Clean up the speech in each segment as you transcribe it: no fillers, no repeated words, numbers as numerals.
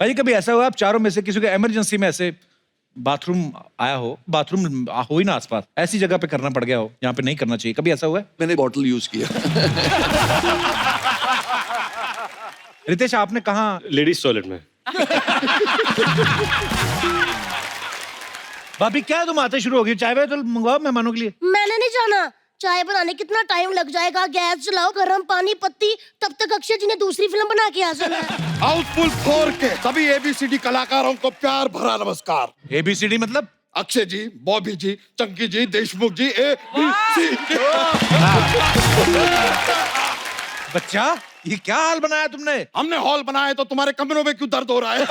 भाई कभी ऐसा हुआ आप चारों में से किसी को इमरजेंसी में ऐसे बाथरूम आया हो, बाथरूम हो ही ना आसपास, ऐसी जगह पे करना पड़ गया हो जहाँ पे नहीं करना चाहिए, कभी ऐसा हुआ है? मैंने बॉटल यूज किया। रितेश आपने कहा? लेडीज टॉयलेट में। भाभी क्या तुम आते शुरू हो गई? चाय वाय तो मंगवाओ मेहमानों के लिए। मैंने नहीं जाना, चाय बनाने कितना टाइम लग जाएगा, गैस जलाओ, गरम पानी, पत्ती, तब तक अक्षय जी ने दूसरी फिल्म बना के आ जाना है। हाउसफुल 4 के सभी ABCD कलाकारों को प्यार भरा नमस्कार। ABCD मतलब? अक्षय जी, बॉबी जी, चंकी जी, देशमुख जी, ABC। बच्चा ये क्या हाल बनाया तुमने? हमने हॉल बनाया तो तुम्हारे कमरों में क्यों दर्द हो रहा है?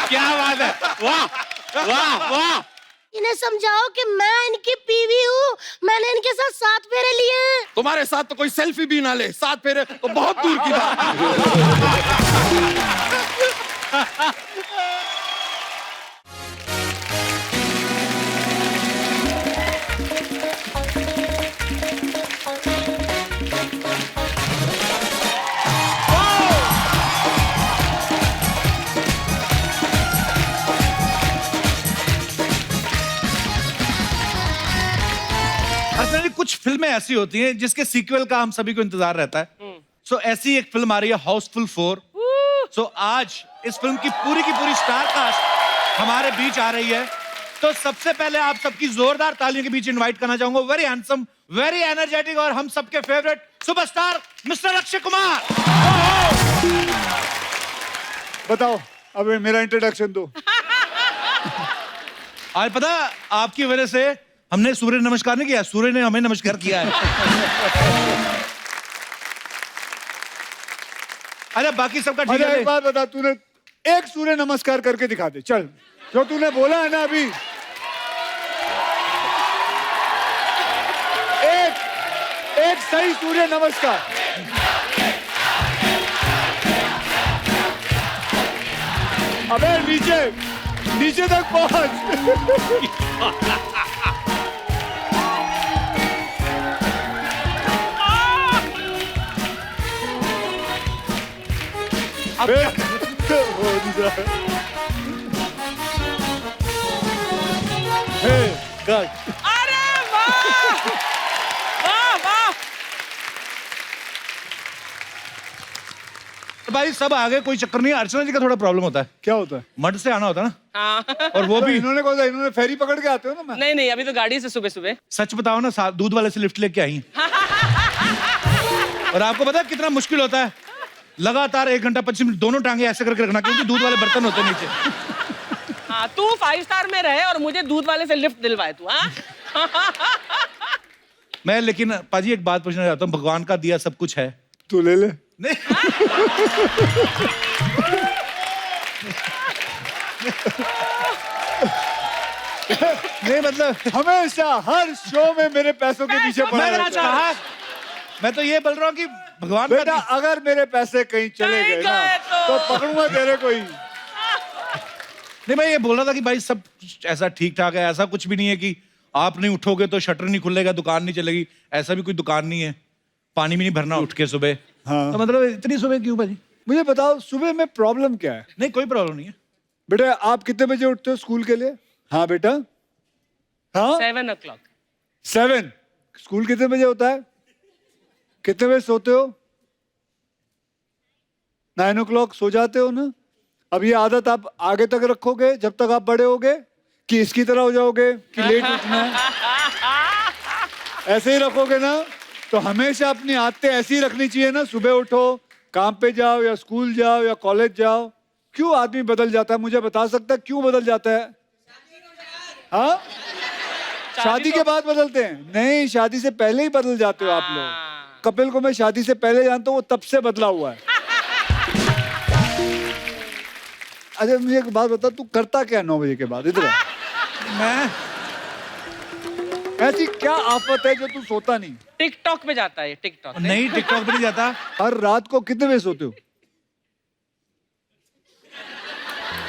क्या बात है, वाह वाह वाह। इन्हें समझाओ कि मैं इनकी बीवी हूँ, मैंने इनके साथ 7 फेरे लिए हैं। तुम्हारे साथ तो कोई सेल्फी भी ना ले, 7 फेरे तो बहुत दूर की बात। पर्सनली कुछ फिल्में ऐसी होती हैं जिसके सीक्वल का हम सभी को इंतजार रहता है। सो ऐसी एक फिल्म आ रही है हाउसफुल 4। सो आज इस फिल्म की पूरी स्टार कास्ट हमारे बीच आ रही है। तो सबसे पहले आप सबकी जोरदार तालियों के बीच इनवाइट करना चाहूंगा वेरी हैंडसम, वेरी एनर्जेटिक और हम सबके favourite superstar mister Akshay Kumar. बताओ अब मेरा इंट्रोडक्शन दो। आज पता आपकी वजह से हमने सूर्य नमस्कार नहीं किया, सूर्य ने हमें नमस्कार किया है। अरे बाकी सबका ठीक है। एक बात बता, तूने एक सूर्य नमस्कार करके दिखा दे, चल जो तूने बोला है ना अभी, एक सही सूर्य नमस्कार। अबे नीचे तक पहुंच। अरे वाह वाह वाह। भाई सब आ गए, कोई चक्कर नहीं है। अर्चना जी का थोड़ा प्रॉब्लम होता है। क्या होता है? मड से आना होता है ना। हाँ। और वो भी इन्होंने कौन सा, इन्होंने फेरी पकड़ के आते हो ना। मैं नहीं अभी तो गाड़ी से सुबह सुबह। सच बताओ ना, दूध वाले से लिफ्ट लेके आई। और आपको पता है कितना मुश्किल होता है, लगातार 1 घंटा 25 मिनट दोनों टांगे ऐसे करके रखना, क्योंकि दूध वाले बर्तन होते हैं नीचे। हाँ, तू 5 स्टार में रहे और मुझे दूध वाले से लिफ्ट दिलवाए तू। हाँ। मैं लेकिन पाजी एक बात पूछना चाहता हूँ, भगवान का दिया सब कुछ है, तू ले ले। नहीं नहीं मतलब हमेशा हर शो में मेरे पैसों के पीछे पड़ा मैंने रहता है। कहा, मैं तो ये बोल रहा हूँ कि भगवान का बेटा अगर मेरे पैसे कहीं चले नहीं गए ना गए तो पकड़ूंगा तेरे को ही। नहीं, मैं ये बोल रहा था कि भाई सब ऐसा ठीक ठाक है, ऐसा कुछ भी नहीं है कि आप नहीं उठोगे तो शटर नहीं खुलेगा, दुकान नहीं चलेगी, ऐसा भी कोई दुकान नहीं है, पानी भी नहीं भरना उठ के सुबह। हाँ। तो मतलब इतनी सुबह क्यों भाजी? मुझे बताओ सुबह में प्रॉब्लम क्या है? नहीं कोई प्रॉब्लम नहीं है। बेटा आप कितने बजे उठते हो स्कूल के लिए? हाँ बेटा, हाँ 7 o'clock। 7। स्कूल कितने बजे होता है? कितने बजे सोते हो? 9 o'clock सो जाते हो ना। अब ये आदत आप आगे तक रखोगे जब तक आप बड़े होगे, कि इसकी तरह हो जाओगे कि लेट उठना है? ऐसे ही रखोगे ना तो हमेशा अपनी आदतें ऐसी ही रखनी चाहिए ना। सुबह उठो, काम पे जाओ या स्कूल जाओ या कॉलेज जाओ। क्यों आदमी बदल जाता है? मुझे बता सकता है क्यों बदल जाता है? हाँ, शादी के बाद बदलते हैं? नहीं, शादी से पहले ही बदल जाते हो आप लोग। कपिल को मैं शादी से पहले जानता हूँ, वो तब से बदला हुआ है। अच्छा मुझे एक बात बता, तू करता क्या 9 बजे के बाद इधर? मैं ऐसी क्या आफत है जो तू सोता नहीं? टिकटॉक पे जाता है, टिकटॉक नहीं टिकटॉक पे नहीं जाता। हर रात को कितने बजे सोते हो?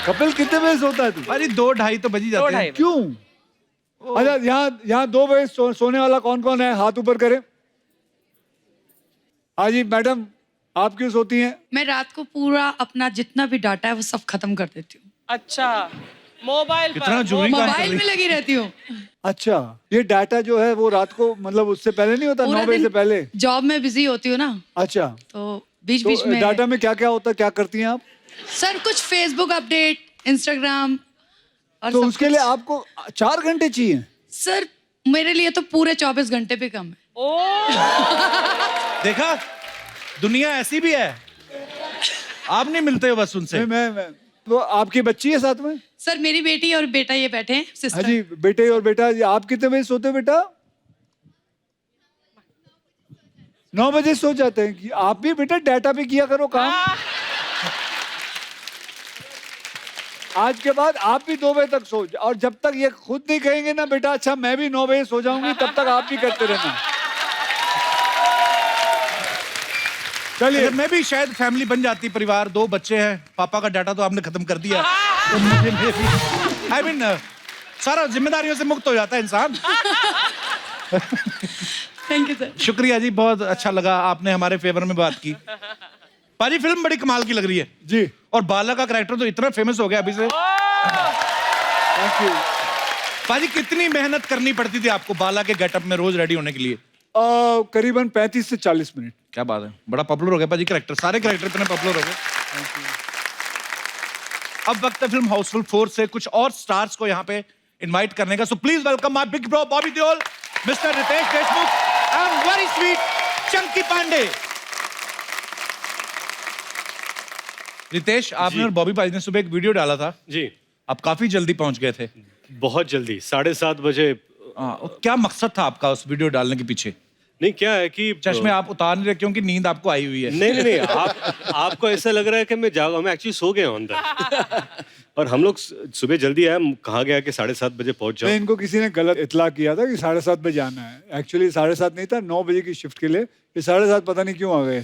कपिल कितने बजे सोता है तू? अरे 2-2:30 तो बज ही जाते हैं। 2-2:30 क्यों? अच्छा यहाँ 2 बजे सोने वाला कौन कौन है? हाथ ऊपर करे। हाँ जी मैडम, आप क्यों सोती हैं? मैं रात को पूरा अपना जितना भी डाटा है वो सब खत्म कर देती हूँ। अच्छा मोबाइल कितना पर जरूरी काम कर मोबाइल रही में लगी रहती हूँ। अच्छा, ये डाटा जो है वो रात को मतलब उससे पहले नहीं होता, 9 बजे से पहले? जॉब में बिजी होती हूँ ना, अच्छा, तो बीच बीच तो में डाटा में क्या क्या होता है, क्या करती हैं आप? सर कुछ फेसबुक अपडेट, इंस्टाग्राम और तो सब उसके कुछ। लिए आपको 4 घंटे चाहिए? सर मेरे लिए तो पूरे 24 घंटे भी कम है। ओ देखा, दुनिया ऐसी भी है, आप नहीं मिलते हो बस उनसे। मैं तो आपकी बच्ची है साथ में? सर मेरी बेटी और बेटा ये बैठे हैं, हाँ सिस्टर। जी, बेटे और बेटा। आप कितने बजे सोते हो बेटा? 9 बजे सो जाते हैं। कि आप भी बेटा डाटा पे किया करो काम। आज के बाद आप भी 2 बजे तक सो, और जब तक ये खुद नहीं कहेंगे ना बेटा अच्छा मैं भी 9 बजे सो जाऊंगी, तब तक आप भी करते रहना। चलिए, अगर मैं भी शायद फैमिली बन जाती, परिवार, 2 बच्चे हैं, पापा का डाटा तो आपने खत्म कर दिया, तो मुझे आई मीन सारा जिम्मेदारियों से मुक्त हो जाता है इंसान। Thank you sir. शुक्रिया जी, बहुत अच्छा लगा, आपने हमारे फेवर में बात की। पाजी फिल्म बड़ी कमाल की लग रही है जी, और बाला का कैरेक्टर तो इतना फेमस हो गया अभी से। Thank you. पाजी कितनी मेहनत करनी पड़ती थी आपको बाला के गेटअप में रोज रेडी होने के लिए? करीबन 35 से 40 मिनट। क्या बात है, बड़ा पॉपुलर हो गया पाजी कैरेक्टर, सारे कैरेक्टर इतने पॉपुलर हो गए। अब वक्त है फिल्म हाउसफुल 4 से कुछ और स्टार्स को यहाँ पे इनवाइट करने का। So please welcome my big bro Bobby Deol, mister Riteish Deshmukh and very sweet Chunky Panday. Riteish, आपने और बॉबी पाजी ने सुबह एक वीडियो डाला था, जी, आप काफी जल्दी पहुंच गए थे। बहुत जल्दी 7:30 बजे। और क्या मकसद था आपका उस वीडियो डालने के पीछे? नहीं, क्या है कि चश्मे आप उतार नहीं रहे क्योंकि नींद आपको आई हुई है? नहीं, आपको ऐसा लग रहा है कि मैं एक्चुअली सो गया हूं अंदर। और हम लोग सुबह जल्दी आए, कहा गया कि 7:30 बजे पहुंच नहीं, जाओ। इनको किसी ने गलत इतला किया था कि 7:30 बजे आना है। एक्चुअली 7:30 नहीं था, 9 बजे की शिफ्ट के लिए। ये 7:30 पता नहीं क्यों आ गए।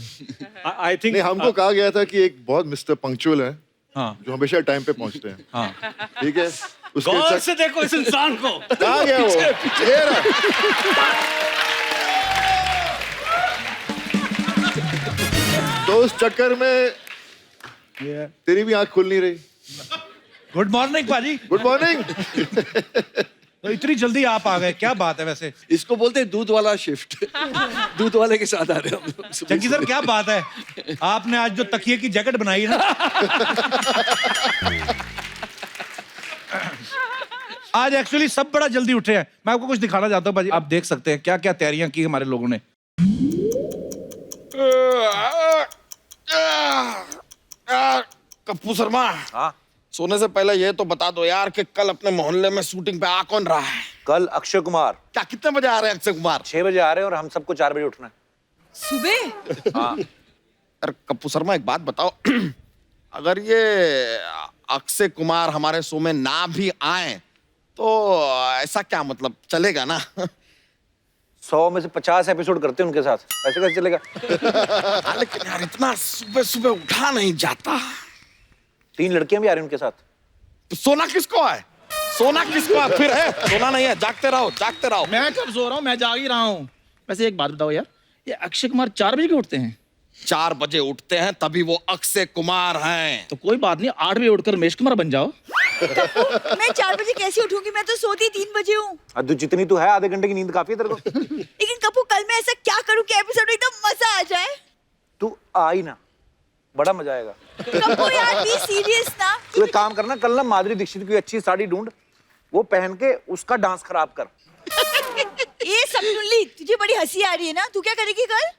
आई थिंक नहीं, हमको कहा गया था कि एक बहुत मिस्टर पंक्चुअल है हाँ जो हमेशा टाइम पे पहुंचते हैं। हाँ। ठीक है, उसके गौर चक- से देखो इस इंसान को। कहाँ गया वो? ये रहा। तो उस चक्कर में तेरी भी आंख खुल नहीं रही। गुड मॉर्निंग पाजी। Good morning. तो इतनी जल्दी आप आ गए, क्या बात है वैसे? इसको बोलते हैं दूध वाला शिफ्ट। दूध वाले के साथ आ रहे हैं हम लोग। चंकी सर, क्या बात है, आपने आज जो तकिए की जैकेट बनाई है ना, आज एक्चुअली सब बड़ा जल्दी उठे हैं। मैं आपको कुछ दिखाना चाहता हूँ पाजी, आप देख सकते हैं क्या क्या तैयारियां की हमारे लोगों ने। कप्पू शर्मा, हाँ, सोने से पहले ये तो बता दो यार कि कल अपने मोहल्ले में शूटिंग पे आ कौन रहा है? कल अक्षय कुमार क्या कितने बजे आ रहे हैं अक्षय कुमार? 6 बजे आ रहे हैं और हम सबको 4 बजे उठना है। सुबह हाँ, अरे कप्पू शर्मा, एक बात बताओ, अगर ये अक्षय कुमार हमारे शो में ना भी आए तो ऐसा क्या मतलब, चलेगा ना? 100 में से 50 एपिसोड करते हैं उनके साथ, ऐसे कैसे चलेगा? हाँ, लेकिन यार इतना सुबह सुबह उठा नहीं जाता। 3 लड़कियां भी आ रही हैं उनके साथ। तो सोना किसको है? सोना किसको है? फिर है सोना नहीं है, जागते रहो जागते रहो। मैं कब सो रहा हूँ, मैं जाग ही रहा हूँ। वैसे एक बात बताओ यार, ये अक्षय कुमार 4 बजे के उठते हैं? 4 बजे उठते हैं तभी वो अक्षय कुमार हैं। तो कोई बात नहीं, 8 बजे उठकर रमेश कुमार बन जाओ। मैं 4 बजे कैसे उठूंगी? मैं तो सोती 3 बजे हूँ। अब जितनी तू है, आधे घंटे की नींद काफी है तेरे को। लेकिन कपूर, कल मैं ऐसा क्या करूँ कि एपिसोड एकदम मजा आ जाए? तू आई ना, बड़ा मजा आएगा। कपूर यार, बी सीरियस ना। तू एक काम करना, कल ना माधुरी दीक्षित की अच्छी साड़ी ढूंढ, वो पहन के उसका डांस खराब कर। ये सब सुन ली, तुझे बड़ी हंसी आ रही है ना? तू क्या करेगी कल?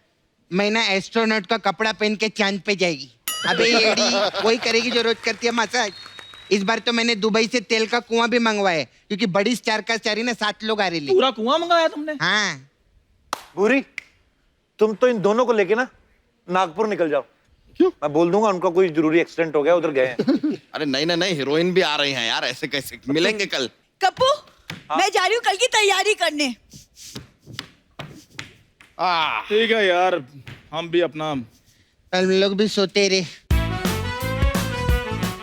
मैं ना एस्ट्रोनॉट का कपड़ा पहन के चांद पे जाएगी। अबे एडी वही करेगी जो रोज करती है मसाज। इस बार तो मैंने दुबई से तेल का कुआं भी मंगवाया है, क्योंकि बड़ी स्टार का स्टारी ना 7 लोग आ रहे हैं। पूरा कुआं मंगाया तुमने? हाँ। भूरी, तुम तो इन दोनों को लेके ना नागपुर निकल जाओ। क्यों? मैं बोल दूंगा उनका कोई जरूरी एक्सीडेंट हो गया, उधर गए हैं। अरे नहीं नहीं नहीं, हीरोइन भी आ रही हैं यार, ऐसे कैसे मिलेंगे कल? कपूर, मैं जा रही हूँ कल की तैयारी करने। ठीक है यार, हम भी अपना। हम लोग भी सोते रहे,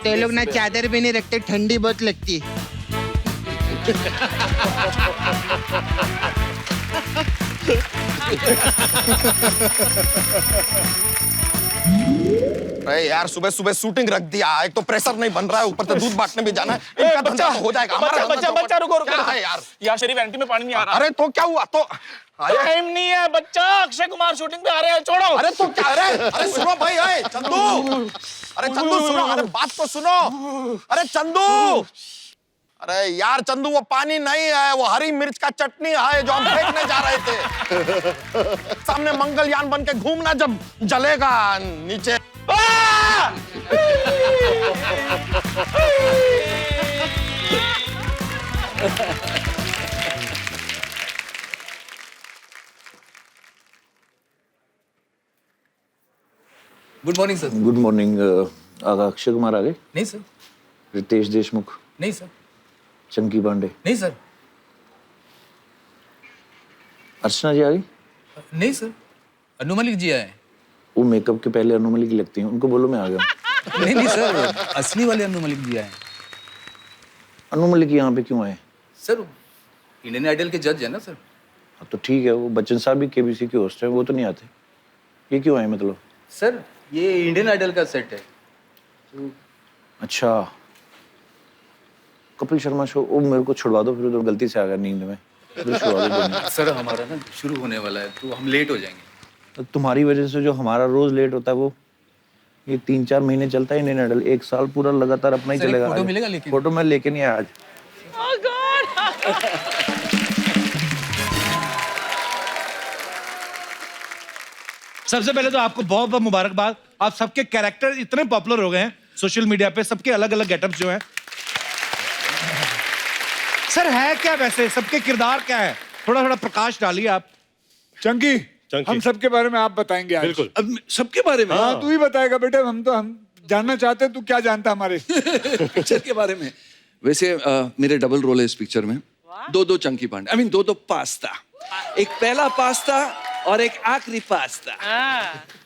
तो लोग ना चादर भी नहीं रखते, ठंडी बहुत लगती है। अरे यार सुबह सुबह शूटिंग रख दिया, एक तो प्रेशर नहीं बन रहा है, ऊपर से दूध बांटने भी जाना है, इनका धंधा तो हो जाएगा। हमारा धंधा तो बच्चा रुको क्या है यार? यहाँ शरीफ एंटी में पानी नहीं आ रहा। अरे तो क्या हुआ? तो टाइम नहीं है बच्चा, अक्षय कुमार शूटिंग पे आ रहे हैं, छोड़ो। अरे तो क्या? अरे सुनो भाई, अरे चंदू, अरे चंदू सुनो, अरे बात तो सुनो, अरे चंदू, अरे यार चंदू वो पानी नहीं है, वो हरी मिर्च का चटनी है जो हम फेंकने जा रहे थे। सामने मंगलयान बन के घूमना जब जलेगा नीचे। Good morning sir. Good morning. Akshay Kumar आ गए? नहीं सर। रितेश देशमुख? नहीं सर। चंकी पांडे? नहीं सर। अर्चना जी आ गई? नहीं सर। अनु मलिक जी आए। वो मेकअप के पहले अनु मलिक लगती हैं, उनको बोलो मैं आ गया। नहीं नहीं सर, असली वाले अनु मलिक जी आए। अनु मलिक यहाँ पे क्यों आए? सर इंडियन आइडल के जज है ना सर। हाँ, तो ठीक है, वो बच्चन साहब भी केबीसी के होस्ट हैं, वो तो नहीं आते, ये क्यों आए मतलब? सर ये इंडियन आइडल का सेट है। अच्छा, कपिल शर्मा शो, वो मेरे को छुड़वा दो, फिर उधर गलती से आ गया नींद में, फिर छुड़वा दो दोनों। सर हमारा ना शुरू होने वाला है तो हम लेट हो जाएंगे। तो तुम्हारी वजह से जो हमारा रोज लेट होता है वो ये 3-4 महीने चलता है इंडियन आइडल, 1 साल पूरा लगातार अपना ही सर, एक चलेगा। फोटो मिलेगा लेकिन? फोटो मैं लेके नहीं आया आज। सबसे पहले तो आपको बहुत बहुत मुबारकबाद, आप सबके कैरेक्टर इतने पॉपुलर हो गए हैं सोशल मीडिया पे, सबके अलग अलग गेटअप जो हैं। सर है क्या वैसे, सबके किरदार क्या है, थोड़ा थोड़ा प्रकाश डालिए आप। चंकी, हम सबके बारे में आप बताएंगे आज। बिल्कुल। अब सबके बारे में? हाँ तू ही बताएगा बेटे, हम जानना चाहते हैं तू क्या जानता हमारे पिक्चर के बारे में। वैसे मेरे डबल रोल है इस पिक्चर में। दो चंकी पांडे, आई मीन दो पास्ता, एक पहला पास्ता और एक आखिरी पास्ता।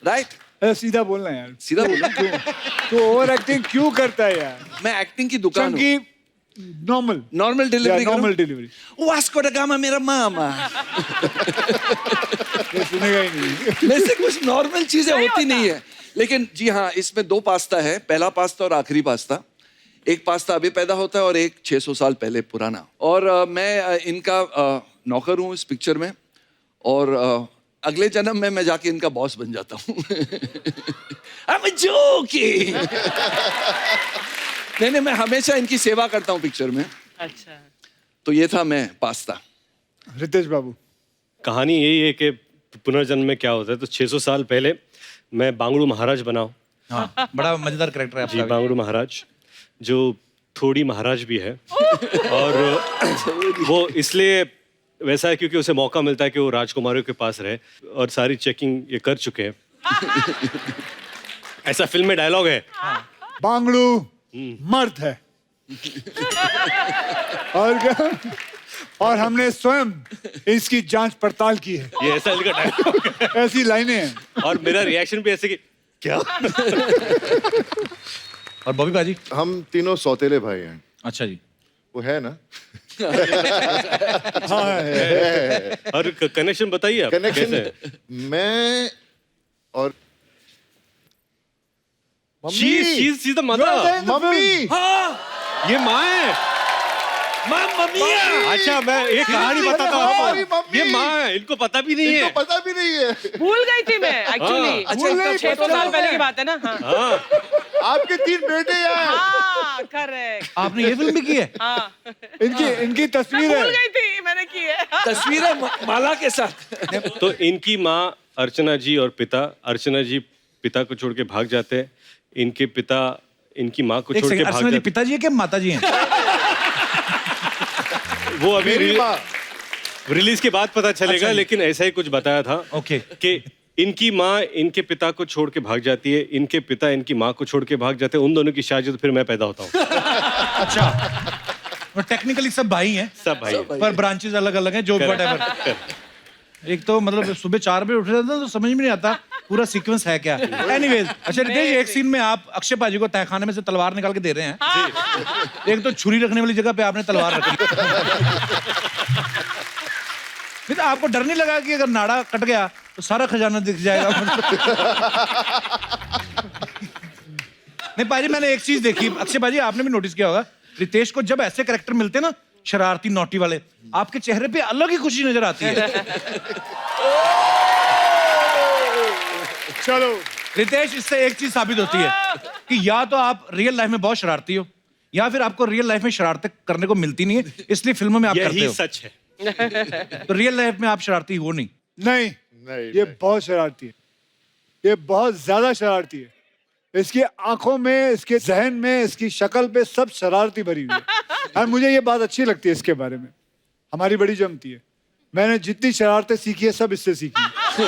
राइट? सीधा बोलना यार, सीधा बोलना। तू ओवर एक्टिंग क्यों करता है यार? मैं एक्टिंग की दुकान Chunky normal delivery, normal delivery. Vasco da Gama मेरा मामा। सुनेगा ही नहीं। वैसे कुछ नॉर्मल चीजें होती नहीं है, लेकिन जी हाँ, इसमें 2 पास्ता है, पहला पास्ता और आखिरी पास्ता। एक पास्ता अभी पैदा होता है और एक 600 साल पहले पुराना। और मैं इनका नौकर हूँ इस पिक्चर में, और अगले जन्म में मैं जाके इनका बॉस बन जाता हूँ। I'm joking। नहीं, मैं हमेशा इनकी सेवा करता हूँ पिक्चर में। अच्छा, तो ये था मैं पास्ता। रितेश बाबू, कहानी यही है कि पुनर्जन्म में क्या होता है। तो 600 साल पहले मैं बांगड़ू महाराज बना हूँ। हाँ, बड़ा मजेदार कैरेक्टर है जी, आपका। बांगड़ू महाराज, जो थोड़ी महाराज भी है। और वो इसलिए वैसा है क्योंकि उसे मौका मिलता है कि वो राजकुमारियों के पास रहे, और सारी चेकिंग ये कर चुके हैं। ऐसा फिल्म में डायलॉग है। बांगड़ू मर्द है और क्या, और हमने स्वयं इसकी जांच पड़ताल की है। ये ऐसा इनका डायलॉग है। ऐसी लाइनें हैं। और मेरा रिएक्शन भी ऐसे कि क्या। और बॉबी बाजी? हम तीनों सौतेले भाई हैं। अच्छा जी, वो है ना? हाँ है। और कनेक्शन बताइए आप कैसे है? कनेक्शन मैं और She's the mother। मम्मी। हाँ, ये माँ है। मम्मी है। अच्छा, मैं एक कहानी बताता हमारी हूँ। मम्मी। ये माँ है, इनको पता भी नहीं है। इनको पता भी नहीं है। भूल गई थी मैं एक्चुअली। अच्छा, 600 साल पहले की बात है ना। हाँ, हाँ, आपके 3 बेटे हैं। हाँ, करेक्ट। आपने ये फिल्म भी की है? हाँ, इनकी तस्वीर भूल है। गई थी, मैंने की है। तस्वीर है माला के साथ। तो इनकी माँ अर्चना जी और पिता, अर्चना जी पिता को छोड़ के भाग जाते हैं, इनके पिता इनकी माँ को एक छोड़ के सेकंड, भाग अर्चना जी जाते पिताजी है क्या माताजी हैं? हैं। वो अभी मेरी माँ। रिलीज के बाद पता चलेगा। अच्छा जी। लेकिन ऐसा ही कुछ बताया था। ओके। कि इनकी माँ इनके पिता को छोड़ के भाग जाती है, इनके पिता इनकी माँ को छोड़ के भाग जाते हैं, उन दोनों की शादी, तो फिर मैं पैदा होता हूँ। अच्छा, टेक्निकली सब भाई हैं, सब भाई हैं। पर ब्रांचेस अलग अलग हैं, जो व्हाटएवर। एक तो मतलब सुबह 4 बजे उठ रहे थे तो समझ में नहीं आता पूरा सीक्वेंस है क्या। एनीवेज, अच्छा रितेश, एक सीन में आप अक्षय पाजी को तहखाने में से तलवार निकाल के दे रहे हैं। एक तो छुरी रखने वाली जगह पे आपने तलवार रखी। नहीं तो आपको डर नहीं लगा कि अगर नाड़ा कट गया तो सारा खजाना दिख जाएगा? नहीं पाजी, मैंने एक चीज देखी, अक्षय पाजी आपने भी नोटिस किया होगा, रितेश को जब ऐसे कैरेक्टर मिलते हैं ना, शरारती नोटी वाले, आपके चेहरे पे अलग ही खुशी नजर आती है। चलो रितेश, इससे एक चीज साबित होती है कि या तो आप रियल लाइफ में बहुत शरारती हो, या फिर आपको रियल लाइफ में शरारतें करने को मिलती नहीं है, इसलिए फिल्मों में आप करते यही हो। सच है। तो रियल लाइफ में आप शरारती हो नहीं। नहीं, ये बहुत शरारती है, ये बहुत ज्यादा शरारती है। इसकी आंखों में, इसके जहन में, इसकी शक्ल पे सब शरारती भरी हुई है। और मुझे ये बात अच्छी लगती है इसके बारे में, हमारी बड़ी जमती है। मैंने जितनी शरारतें सीखी है सब इससे सीखी है।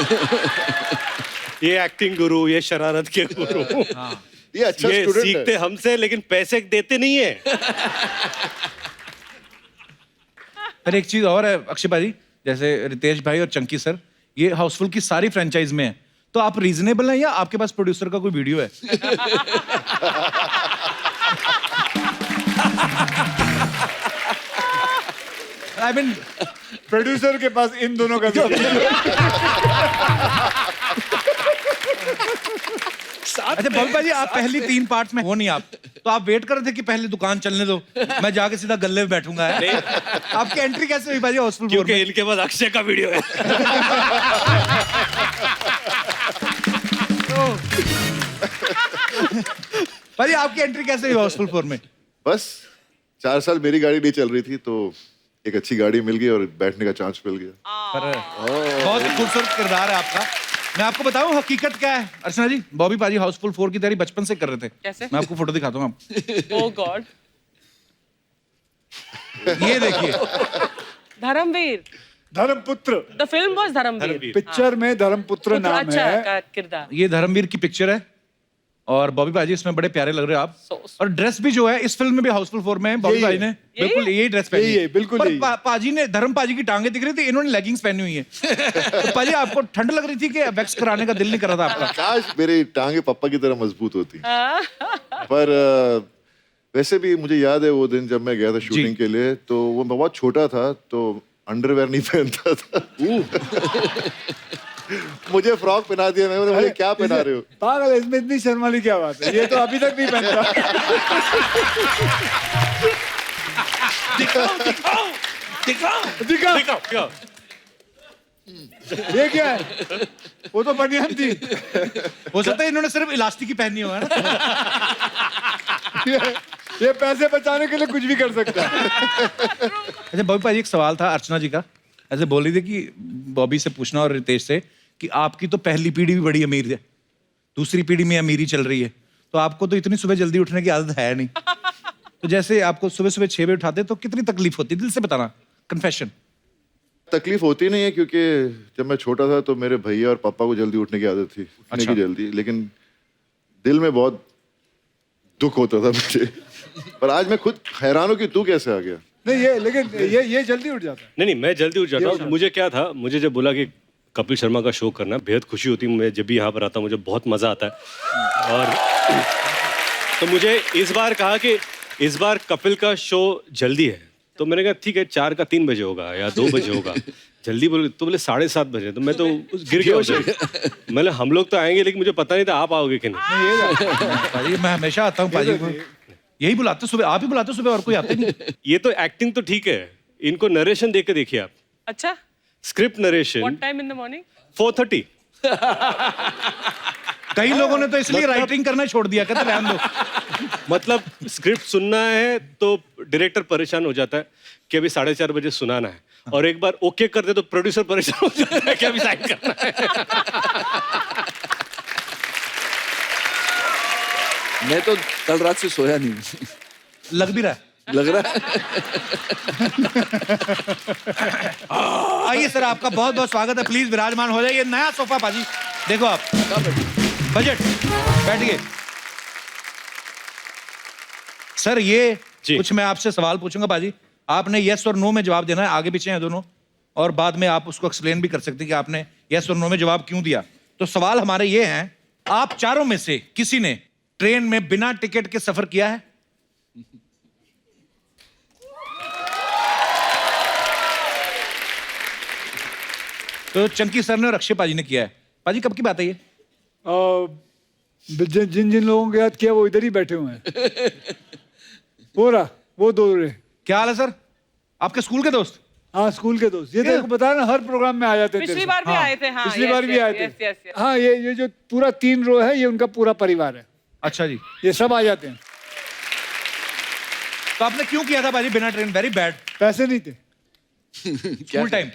ये एक्टिंग गुरु, ये शरारत के गुरु, ये अच्छा ये स्टूडेंट सीखते है। हमसे, लेकिन पैसे देते नहीं है। पर एक चीज और है अक्षय भाई, जैसे रितेश भाई और चंकी सर, ये हाउसफुल की सारी फ्रेंचाइज में है, तो आप रीजनेबल हैं या आपके पास प्रोड्यूसर का कोई वीडियो है? आई मीन प्रोड्यूसर के पास इन दोनों का वीडियो है। अच्छा बॉबी भाई, आप पहली 3 पार्ट्स में हो नहीं आप, तो आप वेट कर रहे थे कि पहले दुकान चलने दो, मैं जाके सीधा गल्ले में बैठूंगा। आपकी एंट्री कैसे हुई भाई हाउसफुल? क्योंकि इनके पास अक्षय का वीडियो है। भाई आपकी एंट्री कैसे हुई हाउसफुल 4 में? बस 4 साल मेरी गाड़ी नहीं चल रही थी, तो एक अच्छी गाड़ी मिल गई और बैठने का चांस मिल गया। बहुत ही खूबसूरत किरदार है आपका। मैं आपको बताऊं हकीकत क्या है अर्चना जी, बॉबी पाजी हाउसफुल 4 की तैयारी बचपन से कर रहे थे। कैसे? मैं आपको फोटो दिखाता हूँ। Oh god. ये देखिए, Dharamveer, Dharamputra, the film was Dharamveer. Picture में धर्मपुत्र नाम अच्छा है। का किरदार। ये धर्मवीर की पिक्चर है और बॉबी पाजी इसमें बड़े प्यारे लग रहे हो आप। और ड्रेस भी जो है इस फिल्म में भी हाउसफुल 4 में बॉबी यही भाई है। ने बिल्कुल यही ड्रेस पहनी यही है, बिल्कुल पर यही। पाजी ने, धर्म पाजी की टांगे दिख रही थी, इन्होंने लेगिंग्स पहनी हुई है। तो पाजी आपको ठंड लग रही थी कि वैक्स कराने का दिल नहीं कर रहा था आपका? काश मेरी टांगे पापा की तरह मजबूत होती। पर वैसे भी मुझे याद है वो दिन जब मैं गया था शूटिंग के लिए, तो वो मैं बहुत छोटा था, तो अंडरवेयर नहीं पहनता था। मुझे फ्रॉक पहना दिया, मैं बोला मुझे क्या पहना रहे हो? पागल है, इसमें इतनी शर्म वाली क्या बात है? ये तो अभी तक नहीं पहनता। दिखाओ। ये क्या है? वो तो बनियान थी। हो सकता है इन्होंने सिर्फ इलास्टिक ही पहनी हो, है ना? ये पैसे बचाने के लिए कुछ भी कर सकता है। अच्छा बॉबी पाजी, एक सवाल था अर्चना जी का, ऐसे बोल रही थी कि बॉबी से पूछना और रितेश से कि आपकी तो पहली पीढ़ी भी बड़ी अमीर है, दूसरी पीढ़ी में अमीरी चल रही है, तो आपको तो इतनी सुबह जल्दी उठने की आदत है नहीं, तो जैसे आपको सुबह सुबह 6 बजे उठाते तो कितनी तकलीफ होती? दिल से बताना, कन्फेशन। तकलीफ होती नहीं है, क्योंकि जब मैं छोटा था तो मेरे भैया और पापा को जल्दी उठने की आदत थी, उठने की जल्दी, लेकिन दिल में बहुत दुख होता था मुझे। पर आज मैं खुद हैरान हूँ कि तू कैसे आ गया। नहीं ये, लेकिन ये जल्दी उठ जाता है। नहीं, मैं जल्दी उठ जाता हूँ। मुझे क्या था, मुझे जब बोला कि कपिल शर्मा का शो करना, बेहद खुशी होती है। मैं जब भी यहाँ पर आता हूँ मुझे बहुत मजा आता है। और तो मुझे इस बार कहा कि इस बार कपिल का शो जल्दी है, तो मैंने कहा ठीक है 4 का 3 बजे होगा या 2 बजे होगा। जल्दी बोले तो बोले 7:30 बजे, तो मैं तो गिर गया उधर। मैंने हम लोग तो आएंगे, लेकिन मुझे पता नहीं था आप आओगे कि नहीं। पाजी मैं हमेशा आता हूँ पाजी को, यही बुलाते सुबह, आप ही बुलाते सुबह, और कोई आता नहीं। ये तो एक्टिंग तो ठीक है, इनको नरेशन देख के देखिए आप। अच्छा, script narration. What time in the morning? 4:30। कई लोगों ने तो इसलिए राइटिंग करना छोड़ दिया, कहते रहने दो। मतलब स्क्रिप्ट सुनना है तो डायरेक्टर परेशान हो जाता है कि अभी 4:30 बजे सुनाना है, और एक बार ओके कर दे तो प्रोड्यूसर परेशान हो जाता है कि अभी साइन करना है। मैं तो कल रात से सोया नहीं। लग भी रहा है। लग रहा है। आइए सर, आपका बहुत बहुत स्वागत है, प्लीज विराजमान हो जाइए। नया सोफा पाजी, देखो आप, बजट, बैठिए। सर ये कुछ मैं आपसे सवाल पूछूंगा पाजी, आपने यस और नो में जवाब देना है, आगे पीछे हैं दोनों, और बाद में आप उसको एक्सप्लेन भी कर सकते हैं कि आपने यस और नो में जवाब क्यों दिया। तो सवाल हमारे ये हैं, आप चारों में से किसी ने ट्रेन में बिना टिकट के सफर किया है? तो चंकी सर ने और अक्षय पाजी ने किया है। पाजी कब की बात है ये? जिन जिन लोगों के याद किया वो इधर ही बैठे हुए हैं। वो रहा, वो दो रहे। क्या हाल है सर? आपके स्कूल के दोस्त? हाँ, स्कूल के दोस्त। ये तेरे को पता है ना, हर प्रोग्राम में आ जाते थे। पिछली बार भी आए थे। हाँ, पिछली बार भी आए थे। हाँ, ये जो पूरा 3 रो है, ये उनका पूरा परिवार है। अच्छा जी। ये सब आ जाते हैं। तो आपने क्यों किया था बाजी बिना ट्रेन? Very bad. पैसे नहीं थे। School time.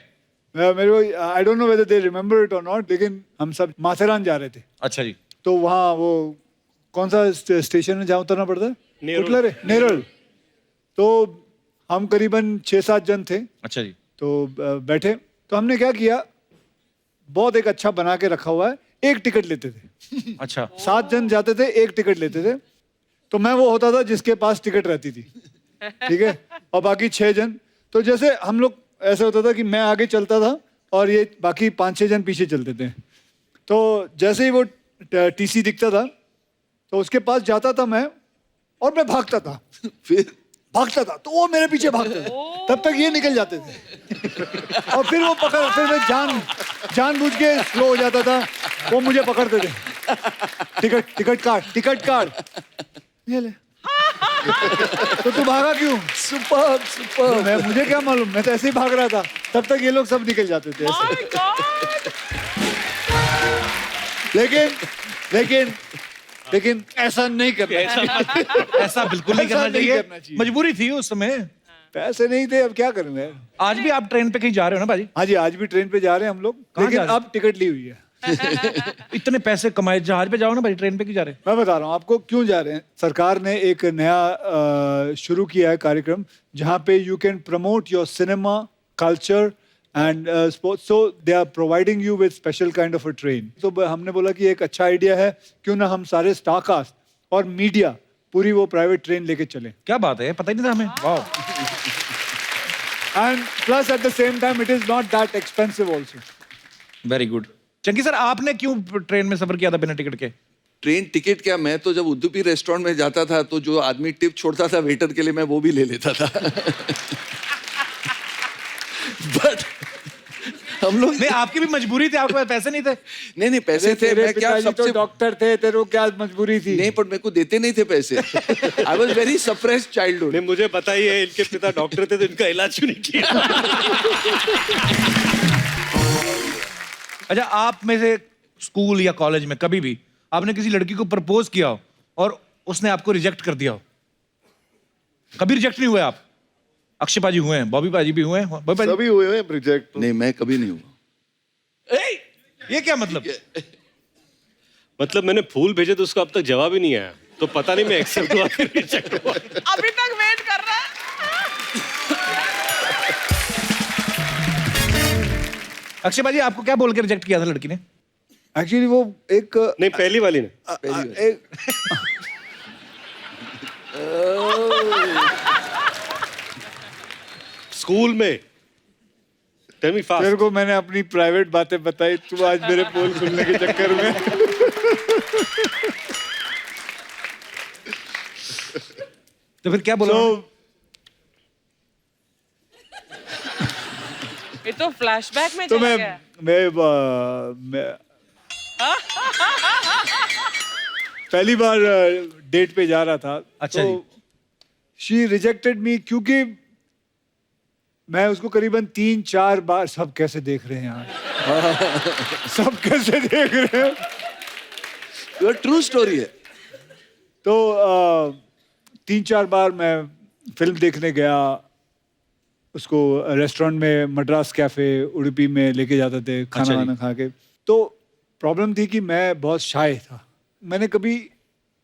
मेरे को I don't know whether they remember it और नॉट, लेकिन हम सब माथेरान जा रहे थे। अच्छा जी। तो वहाँ वो कौन सा स्टेशन है जहाँ उतरना पड़ता है? नेरल। तो हम करीबन 6-7 जन थे। अच्छा जी। तो बैठे, तो हमने क्या किया, बहुत एक अच्छा बना के रखा हुआ है, एक टिकट लेते थे। अच्छा। 7 जन जाते थे, एक टिकट लेते थे। तो मैं वो होता था जिसके पास टिकट रहती थी, ठीक है, और बाकी 6 जन। तो जैसे हम लोग, ऐसा होता था कि मैं आगे चलता था और ये बाकी 5-6 जन पीछे चलते थे। तो जैसे ही वो टीसी दिखता था तो उसके पास जाता था मैं, और मैं भागता था। फिर भागता था तो वो मेरे पीछे भागते थे, तब तक ये निकल जाते थे। और फिर वो फिर मैं जानबूझ के स्लो हो जाता था, वो मुझे पकड़ते थे। टिकट कार्ड ये ले। तो तू भागा क्यों? सुपर। मुझे क्या मालूम, मैं तो ऐसे ही भाग रहा था। तब तक ये लोग सब निकल जाते थे ऐसे। लेकिन ऐसा नहीं करना। ऐसा बिल्कुल नहीं करना चाहिए। मजबूरी थी उस समय, पैसे नहीं थे, अब क्या करूं। आज भी आप ट्रेन पे कहीं जा रहे हो ना बाजी? हाँ जी, आज भी ट्रेन पे जा रहे हैं हम लोग, लेकिन अब टिकट ली हुई है। इतने पैसे कमाए, जहाज पे जाओ ना भाई, ट्रेन पे क्यों जा रहे हैं? मैं बता रहा हूँ आपको क्यों जा रहे हैं। सरकार ने एक नया शुरू किया है कार्यक्रम, जहाँ पे you can promote your cinema, culture and sports. So they are providing you with special kind of a train. तो हमने बोला कि एक अच्छा आइडिया है, क्यों ना हम सारे स्टार कास्ट और मीडिया पूरी वो प्राइवेट ट्रेन लेके चले। क्या बात है, पता ही नहीं था हमें। Wow. And plus at the same time it is not that expensive also. Very good. Chunky sir, आपने क्यों ट्रेन में सफर किया था बिना टिकट के? ट्रेन टिकट क्या, मैं तो जब उद्दूपी रेस्टोरेंट में जाता था तो जो आदमी टिप छोड़ता था वेटर के लिए, मैं वो भी ले लेता था। बट हम लोग नहीं, आपकी भी मजबूरी थी, आपके पास पैसे नहीं थे? नहीं पैसे थे। मैं क्या सबसे डॉक्टर थे, तेरे को क्या मजबूरी थी? नहीं, पर मेरे को देते नहीं थे पैसे। I was very suppressed childhood. नहीं, मुझे बताइए, इनके पिता डॉक्टर थे तो इनका इलाज क्यों नहीं किया? अच्छा, आप में से स्कूल या कॉलेज में कभी भी आपने किसी लड़की को प्रपोज किया हो और उसने आपको रिजेक्ट कर दिया हो? कभी रिजेक्ट नहीं हुए आप? अक्षय पाजी हुए हैं, बॉबी पाजी भी हुए हैं, सभी हुए हैं रिजेक्ट। नहीं, मैं कभी नहीं हुआ। ये क्या मतलब? मतलब मैंने फूल भेजे तो उसका अब तक जवाब ही नहीं आया, तो पता नहीं मैं एक्सेप्ट हुआ कि रिजेक्ट हुआ। अभी तक वेट कर रहा है। अक्षय पाजी, आपको क्या बोल के रिजेक्ट किया था लड़की ने? एक्चुअली वो एक नहीं, पहली वाली ने। स्कूल में। Tell me fast. तेरे को मैंने अपनी प्राइवेट बातें बताई, तू आज मेरे पोल खुलने के चक्कर में। तो फिर क्या बोला? ये तो फ्लैशबैक में तो चला गया। मैं पहली बार डेट पे जा रहा था। अच्छा जी। शी रिजेक्टेड मी, क्योंकि मैं उसको करीबन 3-4 बार, सब कैसे देख रहे हैं यार। सब कैसे देख रहे हैं। ये ट्रू स्टोरी है। तो 3-4 बार मैं फिल्म देखने गया, उसको रेस्टोरेंट में, मद्रास कैफे उडुपी में लेके जाते थे खाना वाना खा के। तो प्रॉब्लम थी कि मैं बहुत शाय था, मैंने कभी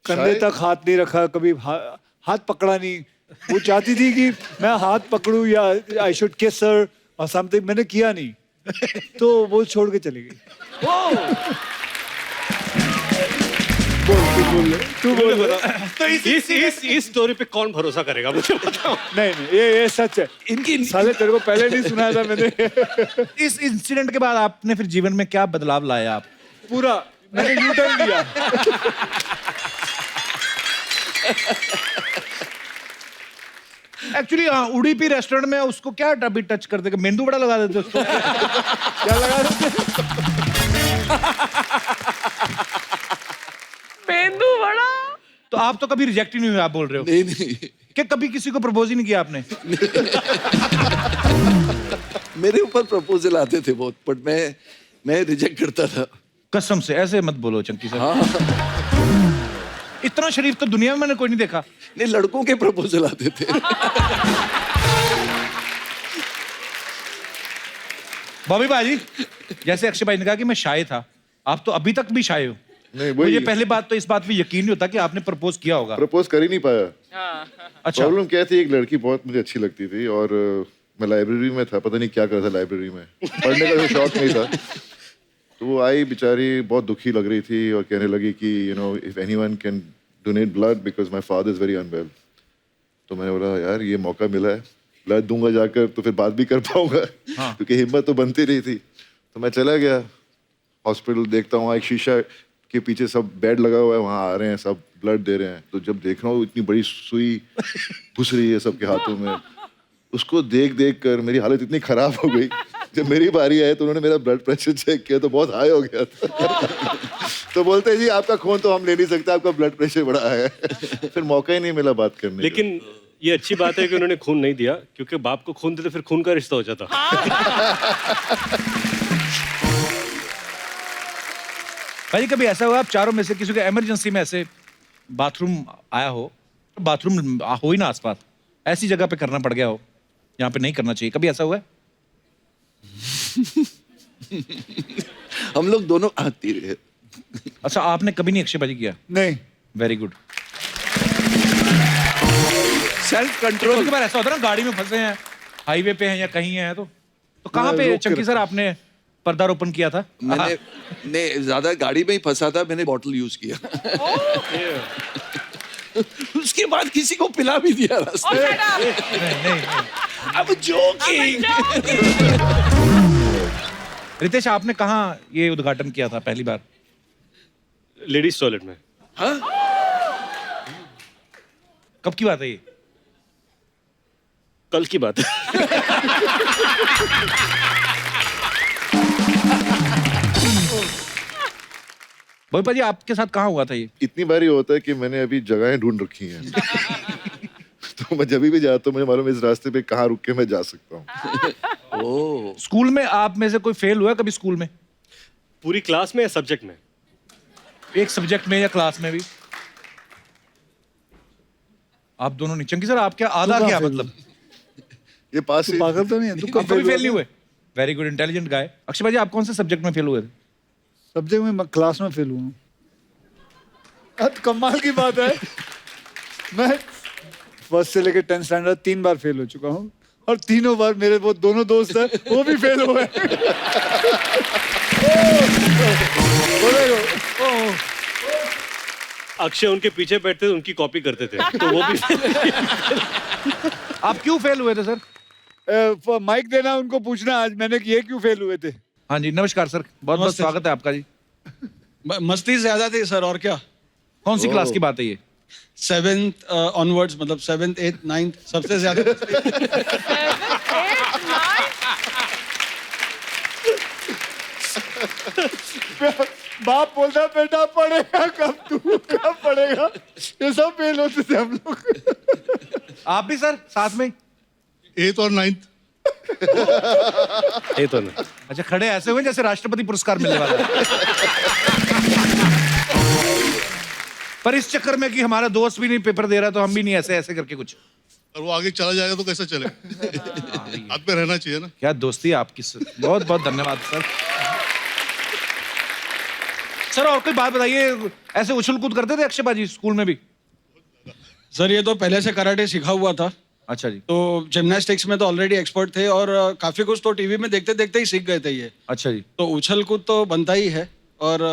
कंधे तक हाथ नहीं रखा, कभी हाथ पकड़ा नहीं। वो चाहती थी कि मैं हाथ पकड़ूं या आई शुड किस हर और समथिंग, मैंने किया नहीं। तो वो छोड़ के चली गई। तू बोल। तो इस स्टोरी पे कौन भरोसा करेगा, मुझे बताओ। नहीं, ये सच है। इनकी साले तेरे को पहले नहीं सुनाया था मैंने। इस इंसिडेंट के बाद आपने फिर जीवन में क्या बदलाव लाया? आप पूरा मैंने यू टर्न लिया। एक्चुअली उडुपी रेस्टोरेंट में उसको क्या अभी टच कर देगा, मेंदू बड़ा लगा देते उसको। क्या लगा देते? मेंदू बड़ा। तो आप तो कभी रिजेक्ट ही नहीं हुए, आप बोल रहे हो? नहीं क्या कभी किसी को प्रपोज ही नहीं किया आपने? मेरे ऊपर प्रपोजल आते थे बहुत, बट मैं रिजेक्ट करता था। कसम से ऐसे मत बोलो चंकी सर। हाँ। इतना शरीफ तो दुनिया में मैंने कोई नहीं देखा। नहीं, लड़कों के प्रपोजल आते थे। बॉबी भाजी, जैसे अक्षय भाई ने कहा कि मैं शाय था, आप तो अभी तक भी शाय हो। नहीं, मुझे पहली बात तो इस बात पे यकीन नहीं होता कि आपने प्रपोज किया होगा। प्रपोज कर ही नहीं पाया। अच्छा। प्रॉब्लम क्या थी, एक लड़की बहुत मुझे अच्छी लगती थी और मैं लाइब्रेरी में था, पता नहीं क्या कर रहा था लाइब्रेरी में, पढ़ने का शौक नहीं था। तो वो आई बेचारी, बहुत दुखी लग रही थी और कहने लगी कि you know if anyone can donate blood because my father is very unwell. तो मैंने बोला यार ये मौका मिला है, ब्लड दूंगा जाकर तो फिर बात भी कर पाऊंगा। क्योंकि हिम्मत तो बनती रही थी। तो मैं चला गया हॉस्पिटल, देखता हूँ एक शीशा के पीछे सब बेड लगा हुआ है, वहाँ आ रहे हैं सब ब्लड दे रहे हैं। तो जब देख रहा हूँ इतनी बड़ी सुई घुस रही है सबके हाथों में, उसको देख देख कर मेरी हालत इतनी खराब हो गई। जब मेरी बारी आई तो उन्होंने मेरा ब्लड प्रेशर चेक किया तो बहुत हाई हो गया था। तो बोलते हैं जी आपका खून तो हम ले नहीं सकते, आपका ब्लड प्रेशर बड़ा है। फिर मौका ही नहीं मिला बात करने का। लेकिन ये अच्छी बात है कि उन्होंने खून नहीं दिया, क्योंकि बाप को खून देते फिर खून का रिश्ता हो जाता। भाई कभी ऐसा हुआ आप चारों में से किसी को इमरजेंसी में ऐसे बाथरूम आया हो, बाथरूम हो ही ना आसपास, ऐसी जगह पे करना पड़ गया हो यहाँ पे नहीं करना चाहिए, कभी ऐसा हुआ है? हम लोग दोनों आती रहे। अच्छा, आपने कभी नहीं अक्षयबाजी किया? नहीं। Very good. Self control. कई बार ऐसा होता है ना, गाड़ी में फंसे हैं, हाईवे पे हैं या कहीं हैं, तो कहाँ पे चंकी सर आपने पर्दारोपण किया था? मैंने नहीं, ज्यादा गाड़ी में ही फंसा था, मैंने बॉटल यूज किया। उसके बाद किसी को पिला भी दिया रास्ते। अब जोकिंग। रितेश, आपने कहाँ ये उद्घाटन किया था पहली बार? लेडीज टॉयलेट में। हाँ? कब की बात है ये? कल की बात है। भाई जी आपके साथ कहाँ हुआ था ये? इतनी बारी होता है कि मैंने अभी जगहें ढूंढ रखी हैं। तो मैं जब भी जाता हूँ मुझे मालूम है इस रास्ते पे कहाँ रुक के मैं जा सकता हूँ। स्कूल में आप में से कोई फेल हुआ कभी स्कूल में? पूरी क्लास में या सब्जेक्ट में? एक सब्जेक्ट में या क्लास में भी? आप दोनों नहीं। चंकी सर आप क्या आधा क्या मतलब? ये पास ही पागल तो नहीं है? आप कभी फेल नहीं हुए? वेरी गुड, इंटेलिजेंट गाय। अक्षय भाई आप कौन से सब्जेक्ट में फेल हुए थे? सब्जेक्ट में क्लास में फेल हुआ। कमाल की बात है, मैं फर्स्ट से लेकर 10th स्टैंडर्ड 3 बार फेल हो चुका हूँ और तीनों बार मेरे वो दोनों दोस्त हैं वो भी फेल हुए। अक्षय उनके पीछे बैठते थे, उनकी कॉपी करते थे, तो वो भी। आप क्यों फेल हुए थे सर? माइक देना उनको पूछना आज मैंने कि ये क्यों फेल हुए थे। हाँ जी, नमस्कार सर, बहुत बहुत स्वागत है आपका जी। मस्ती ज्यादा थी सर, और क्या। कौन सी क्लास की बात है ये? 7th ऑनवर्ड्स, मतलब 7th 8th 9th सबसे ज्यादा। बाप बोलता बेटा पढ़ेगा कब, तू कब पढ़ेगा, ये सब फेल होते थे हम लोग। आप भी सर साथ में? 8th और 9th। ये तो नहीं। अच्छा, खड़े ऐसे हुए जैसे राष्ट्रपति पुरस्कार मिलने वाला है। पर इस चक्कर में कि हमारा दोस्त भी नहीं पेपर दे रहा तो हम भी नहीं, ऐसे ऐसे करके कुछ। और वो आगे चला जाएगा तो कैसे चले? हाथ में रहना चाहिए ना। क्या दोस्ती है आपकी सर, बहुत बहुत धन्यवाद सर। सर और कोई बात बताइए, ऐसे उछल कूद करते थे अक्षय बाजी स्कूल में भी? सर ये तो पहले से कराटे सीखा हुआ था। अच्छा जी। तो जिम्नास्टिक्स में तो ऑलरेडी एक्सपर्ट थे और काफी कुछ तो टीवी में देखते देखते ही सीख गए थे ये। अच्छा जी। तो उछल कूद तो बनता ही है और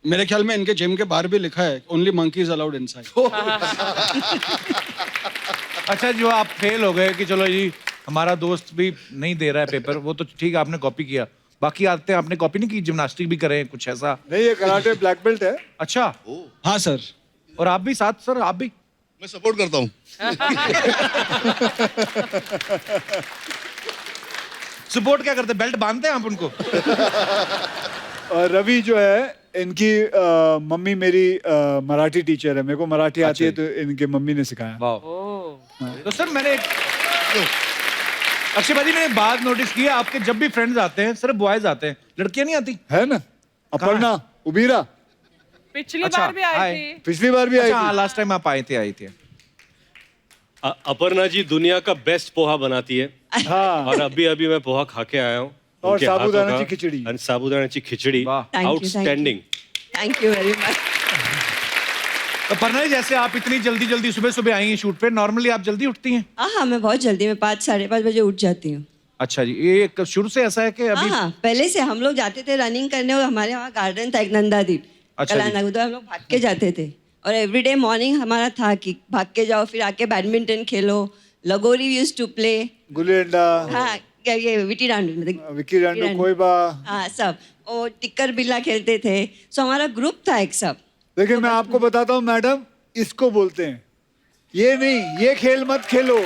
मेरे ख्याल में इनके जिम के बाहर भी लिखा है ओनली मंकीज अलाउड इनसाइड। अच्छा, जो आप फेल हो गए कि चलो जी हमारा दोस्त भी नहीं दे रहा है पेपर, वो तो ठीक है आपने कॉपी किया, बाकी आते हैं आपने कॉपी नहीं की, जिम्नास्टिक भी करें कुछ ऐसा? नहीं, ये कराटे ब्लैक बेल्ट है। अच्छा। हाँ सर। और आप भी साथ? सर आप भी? मैं सपोर्ट करता हूँ। सपोर्ट क्या करते, बेल्ट बांधते हैं आप उनको? और रवि जो है इनकी मम्मी मेरी मराठी टीचर है, मेरे को मराठी आती है तो इनके मम्मी ने सिखाया। तो सर मैंने अक्षय भाजी मैंने एक बात नोटिस की है, आपके जब भी फ्रेंड्स आते हैं सिर्फ बॉयज आते हैं, लड़कियां नहीं आती? है ना, अपर्णा, उबीरा पिछली बार भी आई थी। पिछली बार भी आई थी। लास्ट टाइम आप आई थी। अपर्णा जी दुनिया का बेस्ट पोहा बनाती है। हाँ। और अभी मैं पोहा खा के आया हूँ। और उनके हाथों साबूदाना का- की खिचड़ी। और साबूदाना की खिचड़ी outstanding. Thank you very much. तो पर्णा जी जैसे आप इतनी जल्दी सुबह आई हैं शूट पे, नॉर्मली आप जल्दी उठती हैं? हाँ, मैं बहुत जल्दी, मैं 5 साढ़े 5 बजे उठ जाती हूँ। अच्छा जी, ये शुरू से ऐसा है कि अभी? हाँ, पहले से हम लोग जाते थे रनिंग करने, और हमारे वहाँ गार्डन था एक नंदादीप, अच्छा जी। कलानगर, तो हम लोग भाग के जाते थे। और एवरीडे मॉर्निंग हमारा था कि भाग के जाओ, फिर आके बैडमिंटन खेलो, लगोरी used to play, gulli danda, हाँ ये विटी डांडू, विक्की डांडू, कोईबा, हाँ सब, और टिक्कर बिल्ला खेलते थे। सो हमारा ग्रुप था एक सब। देखिए मैं आपको बताता हूँ मैडम, इसको बोलते हैं, ये नहीं, ये खेल मत खेलो।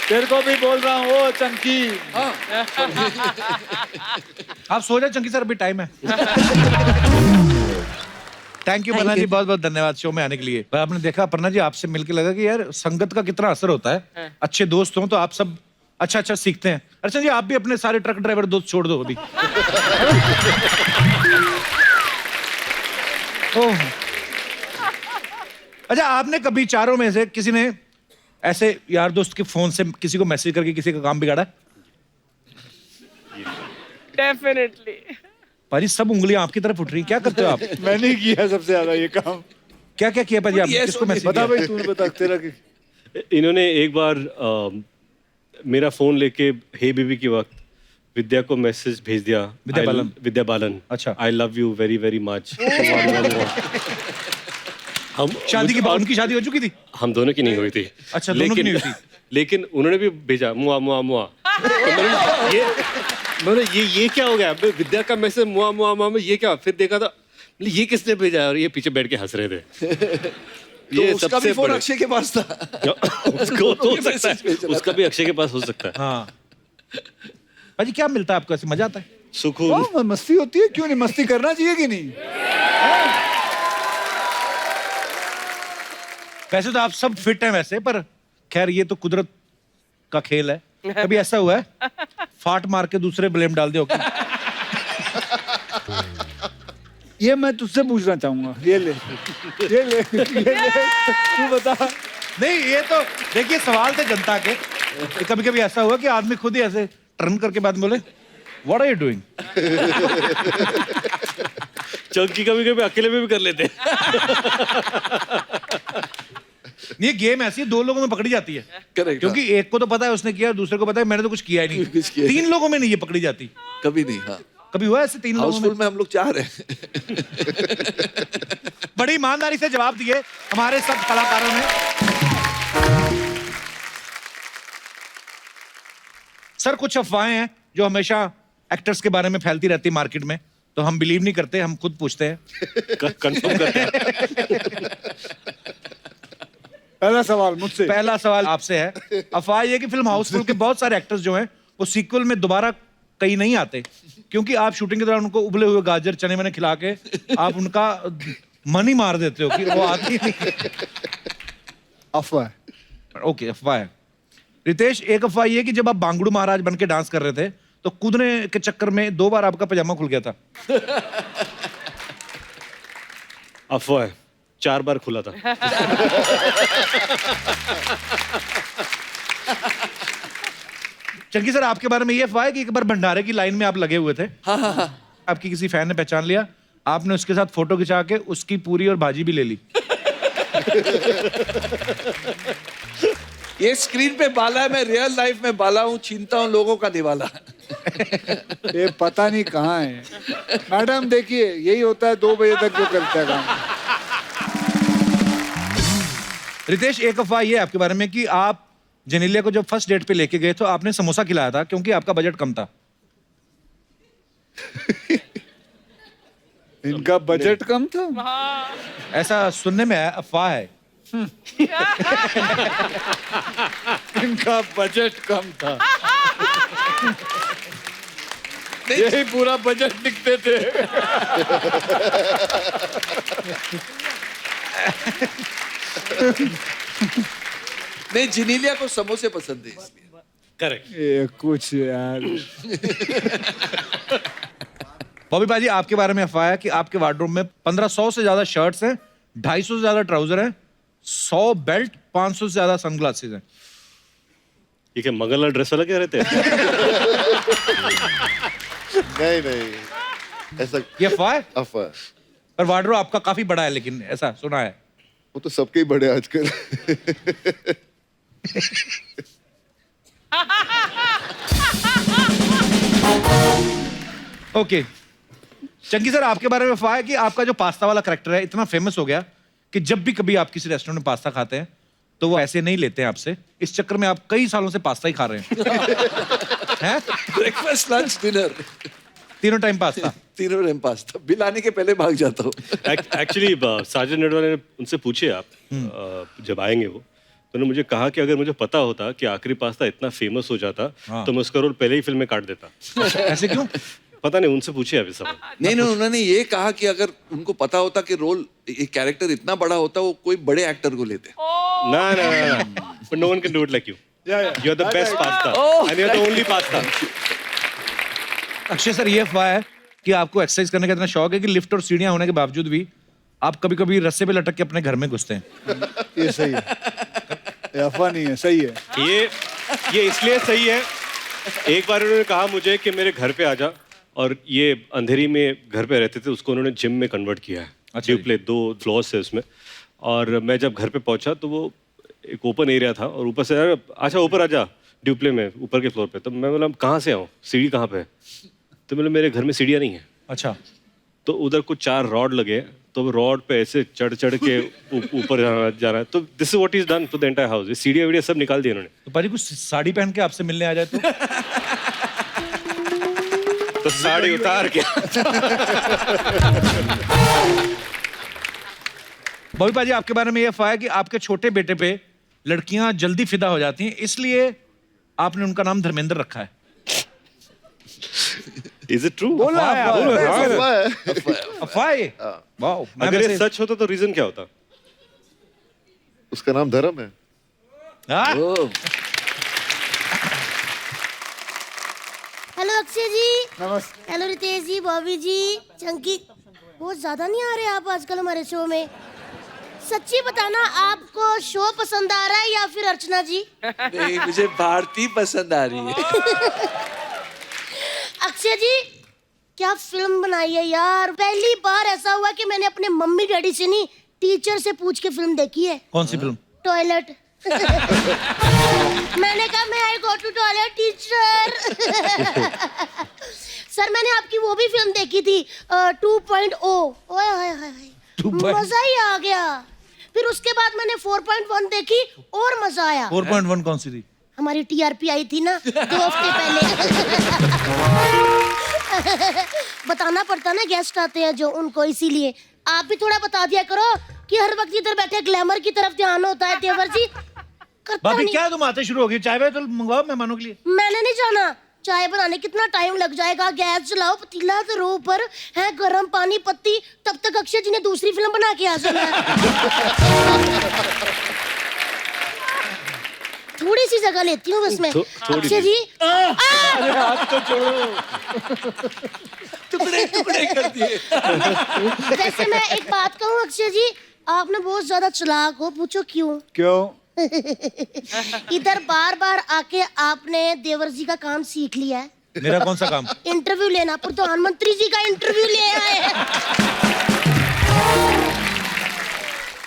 तेरे को भी बोल रहा हूँ, ओ चंकी। आप सो जाए चंकी सर, अभी टाइम है। थैंक यू पर्णा जी, बहुत बहुत धन्यवाद शो में आने के लिए। आपने देखा पर्णा जी, आपसे मिलके लगा कि यार संगत का कितना असर होता है। अच्छे दोस्त हों तो आप सब अच्छा सीखते हैं। अच्छा जी, आप भी अपने सारे ट्रक ड्राइवर दोस्त छोड़ दो अभी। ओह, अच्छा आपने कभी चारों में से किसी ने ऐसे यार दोस्त के फोन से किसी को मैसेज करके किसी का काम बिगाड़ा? डेफिनेटली। पाजी सब उंगलियां आपकी तरफ उठ रही, क्या करते हो आप? मैंने किया सबसे ज्यादा ये काम। क्या किया पाजी आपने? किसको मैसेज बता किया? भाई, तूने बता तेरा इन्होंने एक बार मेरा फोन लेके हे बेबी के वक्त विद्या को मैसेज भेज दिया। विद्या बालन। अच्छा। I love you very very much. हम शादी के बाद उनकी शादी हो चुकी थी? हम दोनों की नहीं हुई थी। अच्छा, दोनों की नहीं हुई थी। लेकिन उन्होंने भी भेजा मुआ मुआ मुआ। मैंने ये क्या हो गया? विद्या का मैसेज मुआ मुआ मुआ में ये क्या? फिर देखा था ये किसने भेजा, और ये पीछे बैठ के हंस रहे थे। तो उसका भी फोन अक्षय के पास था। उसको तो हो सकता है, उसका भी अक्षय के पास हो सकता है। हाँ भाजी, क्या मिलता है आपको ऐसे, मजा आता है? सुकून, मस्ती होती है, क्यों नहीं? मस्ती करना चाहिए कि नहीं? वैसे तो आप सब फिट हैं वैसे, पर खैर ये तो कुदरत का खेल है। कभी ऐसा हुआ है फाट मार के दूसरे ब्लेम डाल दो? ये मैं तुझसे पूछना चाहूंगा, ये ले तू बता। नहीं, ये तो देखिए सवाल थे जनता के। कभी कभी ऐसा हुआ कि आदमी खुद ही ऐसे टर्न करके बाद बोले what are you doing? Chunky कभी कभी अकेले में भी कर लेते। ये गेम ऐसी 2 लोगों में पकड़ी जाती है। करेक्ट। क्योंकि एक को तो पता है उसने किया, दूसरे को पता है मैंने तो कुछ किया ही नहीं। 3 लोगों में नहीं ये पकड़ी जाती। कभी नहीं। हाँ, कभी हुआ ऐसे 3 लोगों हाउसफुल में हम लोग 4 हैं। बड़ी ईमानदारी से जवाब दिए हमारे सब कलाकारों ने। सर कुछ अफवाहें हैं जो हमेशा एक्टर्स के बारे में फैलती रहती है मार्केट में, तो हम बिलीव नहीं करते, हम खुद पूछते हैं, कंफर्म करते हैं। पहला सवाल मुझसे। पहला सवाल आपसे है। अफवाह ये कि फिल्म हाउसफुल के बहुत सारे एक्टर्स जो हैं वो सीक्वल में दोबारा कहीं नहीं आते, क्योंकि आप शूटिंग के दौरान उनको उबले हुए गाजर चने मैंने खिला के आप उनका मन ही मार देते हो कि वो आती नहीं। अफवाह है। ओके, अफवाह है। रितेश, एक अफवाह ये कि जब आप बांगड़ू महाराज बन के डांस कर रहे थे तो कूदने के चक्कर में 2 बार आपका पजामा खुल गया था। अफवाह है, 4 बार खुला था। चंकी सर, आपके बारे में ये अफवाह है कि एक बार भंडारे की लाइन में आप लगे हुए थे। हाँ। आपकी किसी फैन ने पहचान लिया, आपने उसके साथ फोटो खिंचा के उसकी पूरी और भाजी भी ले ली। ये स्क्रीन पे बाला है, मैं रियल लाइफ में बाला हूँ, छीनता हूँ लोगों का निवाला। ये पता नहीं कहाँ है। मैडम देखिए, यही होता है 2 बजे तक जो करता है काम। रितेश, एक अफवाह ये है आपके बारे में कि आप जेनेलिया को जब फर्स्ट डेट पे लेके गए तो आपने समोसा खिलाया था क्योंकि आपका बजट कम था। इनका बजट कम था। ऐसा सुनने में है, अफवाह है। इनका बजट कम था। यही पूरा बजट लिखते थे। नहीं, जिनीलिया को समोसे पसंद है इसलिए। करेक्ट। ये कुछ यार। बॉबी भाजी, आपके बारे में अफवाह है कि आपके वार्डरोब में 1500 से ज्यादा शर्ट्स हैं, 250 से ज्यादा ट्राउजर हैं, 100 बेल्ट, 500 से ज्यादा सनग्लासेस हैं। ये क्या मंगलवार ड्रेस वाला क्या रहते हैं? नहीं ऐसा ये अफवाह है? अफवाह। पर वार्डरोब आपका काफी बड़ा है, लेकिन ऐसा सुना है। वो तो सबके ही बड़े आजकल। ओके चंकी सर, आपके बारे में अफवाह है कि आपका जो पास्ता वाला करैक्टर है इतना फेमस हो गया कि जब भी कभी आप किसी रेस्टोरेंट में पास्ता खाते हैं तो वो ऐसे नहीं लेते हैं आपसे। इस चक्कर में आप कई सालों से पास्ता ही खा रहे हैं। हैं? ब्रेकफास्ट, लंच, डिनर, तीनों टाइम पास्ता। तीनों टाइम पास्ता। बिल आने के पहले भाग जाता हूँ। एक्चुअली साजन नडवाले ने उनसे पूछे आप जब आएंगे वो, तो उन्होंने मुझे कहा कि अगर मुझे पता होता कि आखिरी पास्ता इतना फेमस हो जाता तो मैं उसका रोल पहले ही फिल्म में काट देता। ऐसे क्यों? पता नहीं, उनसे पूछे अभी सब। नहीं, उन्होंने ये कहा कि अगर उनको पता होता कि रोल, ये कैरेक्टर इतना बड़ा होता, वो कोई बड़े एक्टर को लेते। ना, but no one can do it like you. You're the best pasta, and you're the only pasta. Akshay sir, ये अफवाह है कि आपको एक्सरसाइज करने का इतना शौक है कि लिफ्ट और सीढ़ियां होने के बावजूद भी आप कभी-कभी रस्से पे लटक के अपने घर में घुसते हैं। ये सही है, ये अफवाह नहीं है, सही है। ये इसलिए सही है, एक बार उन्होंने कहा मुझे कि मेरे घर पे आ जा, और ये अंधेरी में घर पे रहते थे, उसको उन्होंने जिम में कन्वर्ट किया है। ड्यूप्ले 2 फ्लोर्स है उसमें, और मैं जब घर पे पहुंचा तो वो एक ओपन एरिया था, और ऊपर से अच्छा ऊपर आ जा ड्यूप्ले में, ऊपर के फ्लोर पे। तो मैं बोला कहाँ से आऊँ, सीढ़ी कहाँ पे है? तो बोला मेरे घर में सीढ़ियाँ नहीं है। अच्छा। तो उधर कुछ 4 रॉड लगे, तो रॉड पे ऐसे चढ़ के ऊपर जा रहा है। तो this is what is done to the entire house. ये सीढ़ियाँ वीडिया सब निकाल दिए उन्होंने। तो पाजी कुछ साड़ी पहन के आपसे मिलने आ जाए तो साड़ी उतार के। बॉबी पाजी, आपके बारे में ये अफवाह है कि आपके छोटे बेटे पे लड़कियां जल्दी फिदा हो जाती हैं, इसलिए आपने उनका नाम धर्मेंद्र रखा है। Is it true? अफवाह है। वाओ, अगर ये सच होता तो रीजन क्या होता? उसका नाम धर्म है। हेलो अक्षय जी। नमस्ते। हेलो रितेश जी, बॉबी जी, चंकी। बहुत ज्यादा नहीं आ रहे आप आजकल हमारे शो में। सच्ची बताना, आपको शो पसंद आ रहा है या फिर अर्चना जी? नहीं, मुझे भारती पसंद आ रही है। अक्षय जी, क्या फिल्म बनाई है यार। पहली बार ऐसा हुआ कि मैंने अपने मम्मी डैडी से नहीं, टीचर से पूछ के फिल्म देखी है। कौन सी फिल्म? टॉयलेट। मैंने कहा मैं I go to toilet teacher. Sir, मैंने आपकी वो भी फिल्म देखी थी 2.0। ओए हाय हाय, मजा ही आ गया। फिर उसके बाद मैंने 4.1 देखी और मजा आया। 4.1 कौन सी थी? हमारी टीआरपी आई थी ना 2 हफ्ते पहले। बताना पड़ता ना, गेस्ट आते हैं जो, उनको, इसीलिए आप भी थोड़ा बता दिया करो कि हर वक्त इधर बैठे ग्लैमर की तरफ ध्यान होता है। देवर जी भाभी, क्या तुम आते शुरू हो गई? चाय तो मंगवाओ मेहमानों के लिए। मैंने नहीं जाना। चाय बनाने कितना टाइम लग जाएगा? गैस जलाओ, पतीला धरो, ऊपर है गर्म पानी, पत्ती। तब तक अक्षय जी ने दूसरी फिल्म बना के आ जाना है। थोड़ी सी जगह लेती हूँ बस मैं। अक्षय जी, अरे हाथ तो छोड़ो। टुकड़े कर दिए। वैसे मैं एक बात कहूँ अक्षय जी, आप ना बहुत ज्यादा चालाक हो। पूछो क्यों? क्यों? इधर बार बार आके आपने देवर जी का काम सीख लिया है। मेरा कौन सा काम? इंटरव्यू लेना। प्रधानमंत्री जी का इंटरव्यू ले आए हैं।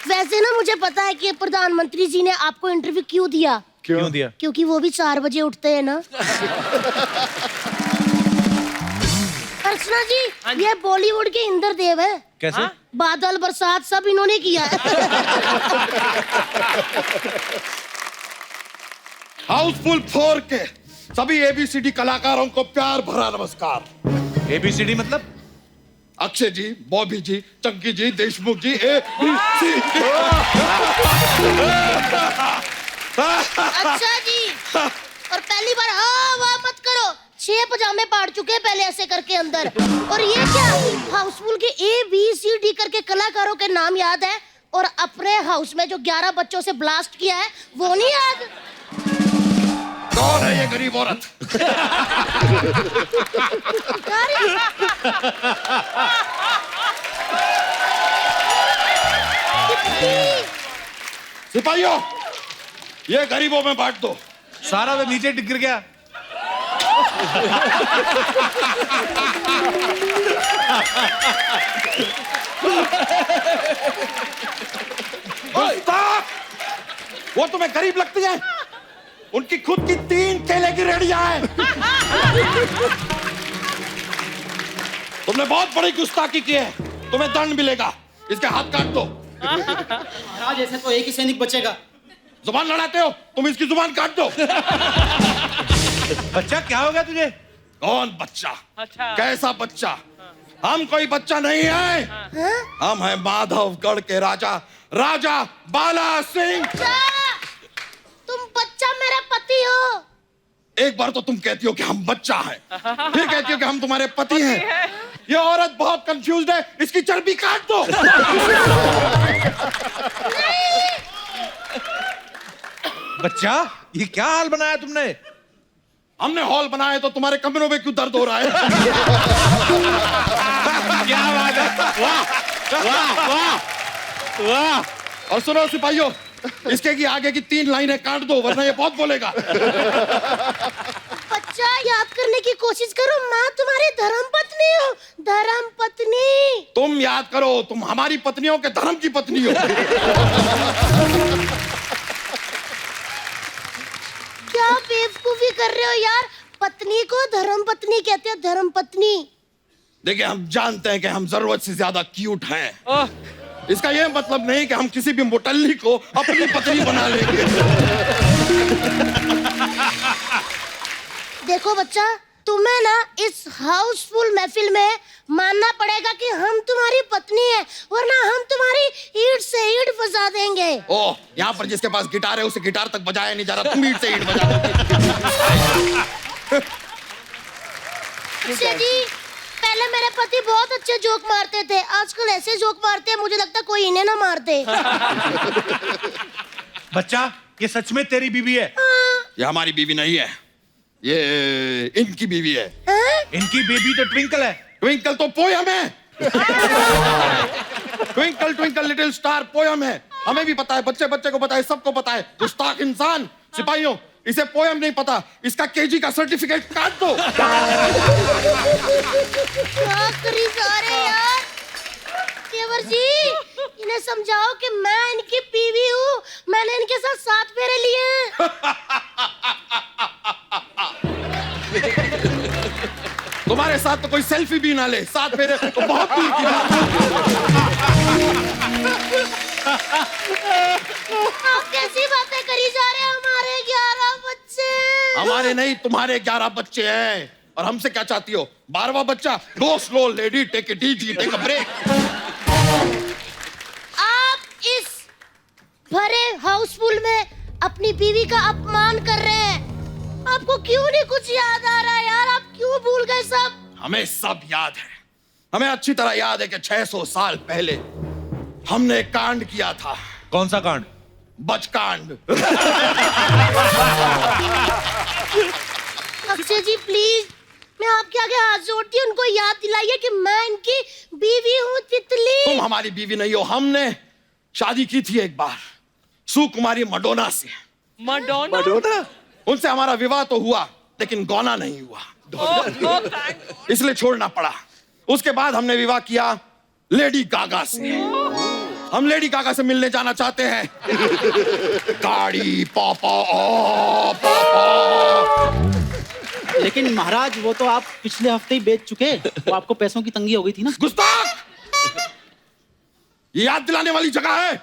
वैसे ना मुझे पता है कि प्रधानमंत्री जी ने आपको इंटरव्यू क्यों दिया। क्यों दिया? क्योंकि वो भी 4 बजे उठते हैं ना। अर्चना जी, ये बॉलीवुड के इंद्रदेव है। कैसे? बादल, बरसात सब इन्होंने किया है। हाउसफुल 4 के सभी ABCD कलाकारों को प्यार भरा नमस्कार। ABCD मतलब? अक्षय जी, बॉबी जी, चंकी जी, देशमुख जी, ए बी सी। अच्छा जी, और पहली बार हाँ वाह मत करो। 6 पजामे पाड़ चुके हैं पहले ऐसे करके अंदर। और ये क्या, हाउसफुल के ABCD करके कलाकारों के नाम याद है, और अपने हाउस में जो 11 बच्चों से ब्लास्ट किया है वो नहीं याद। कौन है ये गरीब औरत? सिपाहियों, ये गरीबों में बांट दो। सारा तो नीचे गिर गया। वो तुम्हें गरीब लगती है? उनकी खुद की 3 केले की रेडियां हैं। तुमने बहुत बड़ी गुस्ताखी की है, तुम्हें दंड मिलेगा। इसके हाथ काट दो। महाराज ऐसे तो एक ही सैनिक बचेगा। जुबान लड़ाते हो, तुम इसकी जुबान काट दो। बच्चा क्या हो गया तुझे? कौन बच्चा? अच्छा। कैसा बच्चा? हम कोई बच्चा नहीं है। हम हैं माधवगढ़ के राजा, राजा बाला सिंह। तुम बच्चा मेरे पति हो। एक बार तो तुम कहती हो कि हम बच्चा हैं, फिर कहती हो कि हम तुम्हारे पति हैं। ये औरत बहुत कंफ्यूज्ड है, इसकी चर्बी काट दो। बच्चा, ये क्या हाल बनाया तुमने? हमने हॉल बनाया तो तुम्हारे कमरों में क्यों दर्द हो रहा है? क्या बात है, वाह वाह वाह वाह। और सुनो सिपाहियों, इसके की आगे की 3 लाइनें काट दो, वरना ये बहुत बोलेगा। बच्चा, याद करने की कोशिश करो, मैं तुम्हारी धर्मपत्नी हूँ। धर्मपत्नी। तुम याद करो, तुम हमारी पत्नियों के धर्म की पत्नी हो। क्या बेवकूफी कर रहे हो यार, पत्नी को धर्मपत्नी कहते हैं, धर्मपत्नी। देखिए, हम जानते हैं कि हम जरूरत से ज्यादा क्यूट हैं। इसका यह मतलब नहीं कि हम किसी भी मुटल्ली को अपनी पत्नी बना लेंगे। देखो बच्चा, तुम्हें ना इस हाउसफुल महफिल में मानना पड़ेगा कि हम तुम्हारी पत्नी है, वरना हम तुम्हारी ईंट से ईंट फंसा देंगे। ओह, यहाँ पर जिसके पास गिटार है उसे गिटार तक बजाया नहीं जा रहा, तुम ईंट से ईंट बजा रहे। अक्षय जी, पहले मेरे पति बहुत अच्छे जोक मारते थे, आजकल ऐसे जोक मारते हैं मुझे लगता है कोई इन्हें ना मार दे। बच्चा, ये सच में तेरी बीवी है? ये हमारी बीवी नहीं है, ये इनकी बीवी है। इनकी बेबी तो ट्विंकल है। ट्विंकल तो पोयम है। Twinkle twinkle little star poem है। हमें भी पता है, बच्चे बच्चे को पता है, सबको पता है। गुस्ताख इंसान। सिपाहियों, इसे पोयम नहीं पता, इसका केजी का सर्टिफिकेट काट दो। क्या करी जा रहे यार? केवर जी, इन्हें समझाओ कि मैं इनकी बीवी हूँ, मैंने इनके साथ 7 फेरे लिए हैं। तुम्हारे साथ तो कोई सेल्फी भी ना ले, 7 फेरे तो बहुत दूर की बात है। आप कैसी बातें करी जा रहे हैं? हमारे 11 बच्चे। हमारे नहीं, तुम्हारे 11 बच्चे हैं। और हमसे क्या चाहती हो? 12वां बच्चा? Go slow lady, take it easy, take a break. आप इस भरे हाउसफुल में अपनी बीवी का अपमान कर रहे हैं। आपको क्यों नहीं कुछ याद आ रहा यार? आप क्यों भूल गए सब? हमें सब याद है। हमें अच्छी तरह याद है कि 600 साल पहले हमने एक कांड किया था। कौन सा कांड? बचकांड। अक्षय जी प्लीज, मैं आपके आगे हाथ जोड़ती हूँ, उनको याद दिलाइए कि मैं इनकी बीवी हूँ, तितली। तुम हमारी बीवी नहीं हो। हमने शादी की थी एक बार सुकुमारी मडोना से। मडोना? मडोना? उनसे हमारा विवाह तो हुआ, लेकिन गौना नहीं हुआ। इसलिए छोड़ना पड़ा। उसके बाद हमने विवाह किया लेडी गागा से। हम लेडी गागा से मिलने जाना चाहते हैं। गाड़ी पापा ओ पापा। लेकिन महाराज, वो तो आप पिछले हफ्ते ही बेच चुके, वो आपको पैसों की तंगी हो गई थी ना। गुस्ताख! ये याद दिलाने वाली जगह है।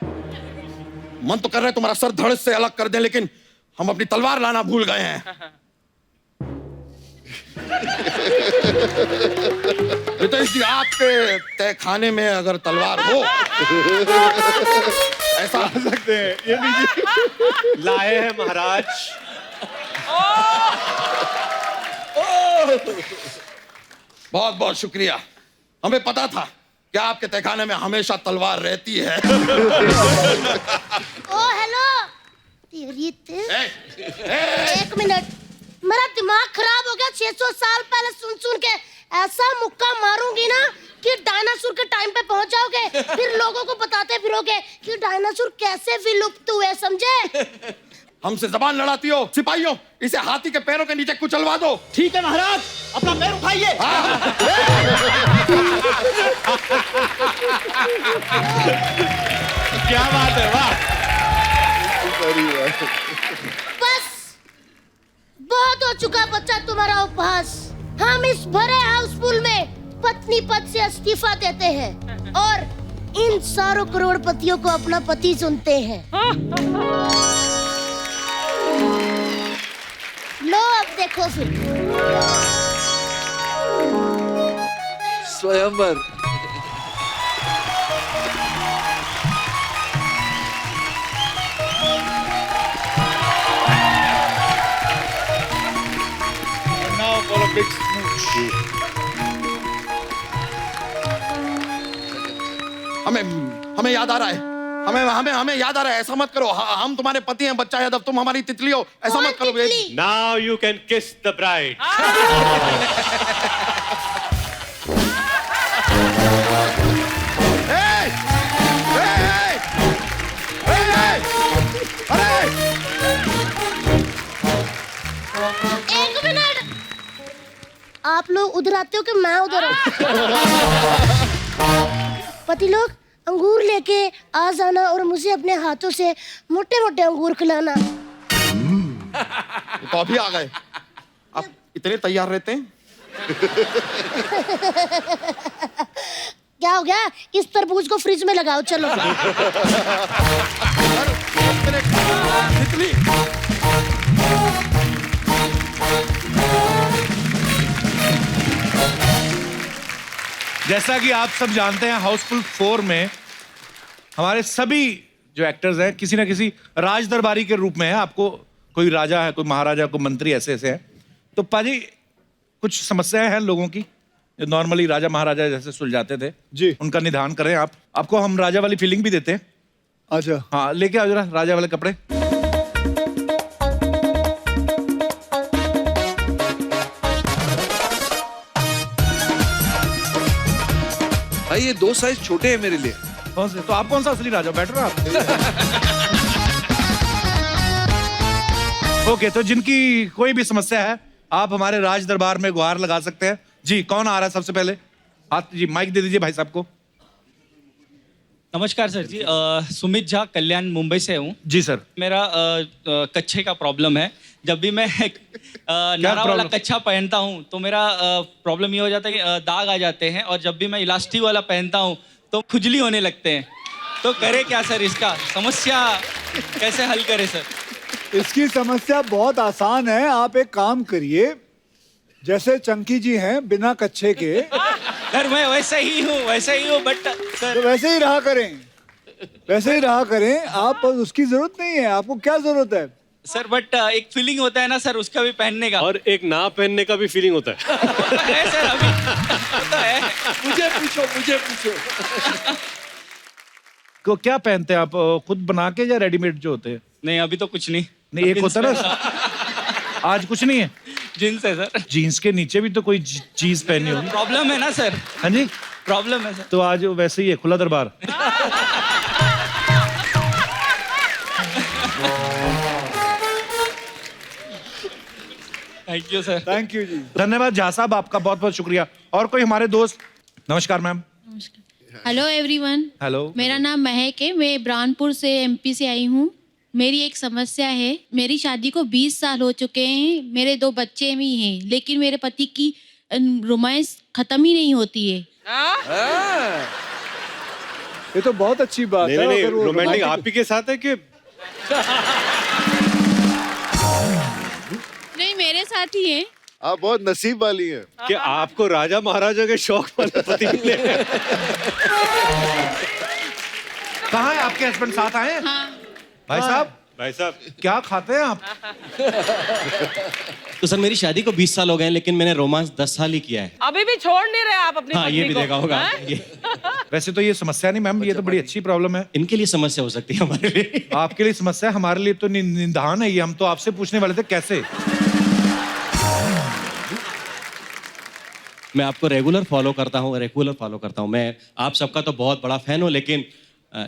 मन तो कर रहा है तुम्हारा सर धड़ से अलग कर दें, लेकिन हम अपनी तलवार लाना भूल गए हैं। ये तो रमेश जी आपके तय खाने में अगर तलवार हो ऐसा आ सकते हैं, ये लीजिए। लाए हैं महाराज। बहुत बहुत शुक्रिया, हमें पता था कि आपके तहखाने में हमेशा तलवार रहती है। ओ हेलो एक मिनट, मेरा दिमाग खराब हो गया। 600 साल पहले सुन सुन के ऐसा मुक्का मारूंगी ना कि डायनासोर के टाइम पे पहुंच जाओगे, फिर लोगों को बताते फिरोगे कि डायनासोर कैसे विलुप्त हुए, समझे? हमसे जबान लड़ाती हो, सिपाहियों इसे हाथी के पैरों के नीचे कुचलवा दो। ठीक है महाराज, अपना पैर उठाइए। क्या बात है, वाह। बस बहुत हो चुका बच्चा तुम्हारा उपहास। हम इस भरे हाउसफुल में पत्नी पद से इस्तीफा देते हैं और इन सारों करोड़पतियों को अपना पति चुनते हैं। लो अब देखो फिर। स्वयंवर। Now for a big smooch. हमें याद आ रहा है, हमें याद आ रहा है। ऐसा मत करो, हम तुम्हारे पति हैं, बच्चा यादव तुम हमारी तितली हो, ऐसा मत करो। Now you can kiss the bride. एक मिनट, आप लोग उधर आते हो कि मैं उधर हूँ? पति लोग अंगूर लेके आ जाना और मुझे अपने हाथों से मोटे मोटे अंगूर खिलाना। तो अभी आ गए, आप इतने तैयार रहते हैं? क्या हो गया, इस तरबूज को फ्रिज में लगाओ, चलो। तितली जैसा कि आप सब जानते हैं, हाउसफुल 4 में हमारे सभी जो एक्टर्स हैं किसी ना किसी राज दरबारी के रूप में है। आपको कोई राजा है, कोई महाराजा, कोई मंत्री, ऐसे ऐसे हैं। तो पाजी कुछ समस्याएं हैं लोगों की जो नॉर्मली राजा महाराजा जैसे सुलझाते थे जी, उनका निदान करें आप। आपको हम राजा वाली फीलिंग भी देते हैं। अच्छा हाँ, लेके आओ जरा राजा वाले कपड़े। भाई ये 2 साइज छोटे हैं मेरे लिए। कौन से? तो आप कौन सा असली राजा, बैठो ना आप। ओके, तो जिनकी कोई भी समस्या है आप हमारे राज दरबार में गुहार लगा सकते हैं। जी, कौन आ रहा है सबसे पहले? हाथ जी, माइक दे दीजिए भाई साहब को। नमस्कार सर जी, सुमित झा, कल्याण, मुंबई से हूँ। जी सर। मेरा कच्छे का प्रॉब्लम है। जब भी मैं नारा वाला कच्छा पहनता हूँ तो मेरा प्रॉब्लम ये हो जाता है कि दाग आ जाते हैं, और जब भी मैं इलास्टिक वाला पहनता हूँ तो खुजली होने लगते हैं। तो करे क्या सर, इसका समस्या कैसे हल करे सर? इसकी समस्या बहुत आसान है। आप एक काम करिए, जैसे चंकी जी हैं बिना कच्छे के। सर मैं वैसे ही हूँ बट सर। तो वैसे ही रहा करें, आप उसकी जरूरत नहीं है। आपको क्या जरूरत है सर? बट एक फीलिंग होता है ना सर उसका भी पहनने का, और एक ना पहनने का भी फीलिंग होता है। है सर, अभी होता है। मुझे पूछो। को क्या पहनते हैं आप, खुद बना के या रेडीमेड जो होते हैं? नहीं, अभी तो कुछ नहीं। नहीं, एक होता है ना, आज कुछ नहीं है। जीन्स है सर। जीन्स के नीचे भी तो कोई चीज पहनी होगी। प्रॉब्लम है ना सर? हाँ जी, प्रॉब्लम है सर। तो आज वैसे ही है, खुला दरबार। Thank you sir. Thank you ji. धन्यवाद झा साहब, आपका बहुत बहुत शुक्रिया। और कोई हमारे दोस्त? नमस्कार मैम। Hello everyone. हेलो, मेरा नाम महक है, मैं ब्रानपुर से एमपी से आई हूँ। मेरी एक समस्या है, मेरी शादी को 20 साल हो चुके हैं, मेरे 2 बच्चे भी हैं, लेकिन मेरे पति की रोमांस खत्म ही नहीं होती है। ये तो बहुत अच्छी बात है। नहीं, अगर वो रोमांटिक आप ही के साथ है कि? नहीं, मेरे साथ ही है। आप बहुत नसीब वाली हैं कि आपको राजा महाराजा के शौक वाले पति मिले। कहाँ है आपके हस्बैंड, साथ आए हैं? भाई साहब, भाई साहब क्या खाते हैं आप? तो सर मेरी शादी को 20 साल हो गए हैं, लेकिन मैंने रोमांस 10 साल ही किया है। अभी भी छोड़ नहीं रहे आप अपनी हाँ, ये पत्नी भी को, देखा होगा। हैं? ये वैसे तो ये समस्या नहीं मैम, ये तो बड़ी अच्छी प्रॉब्लम है। इनके लिए समस्या हो सकती है, हमारे लिए आपके लिए समस्या है, हमारे लिए तो निदान है ये। हम तो आपसे पूछने वाले थे कैसे। मैं आपको रेगुलर फॉलो करता हूँ। मैं आप सबका तो बहुत बड़ा फैन हूँ, लेकिन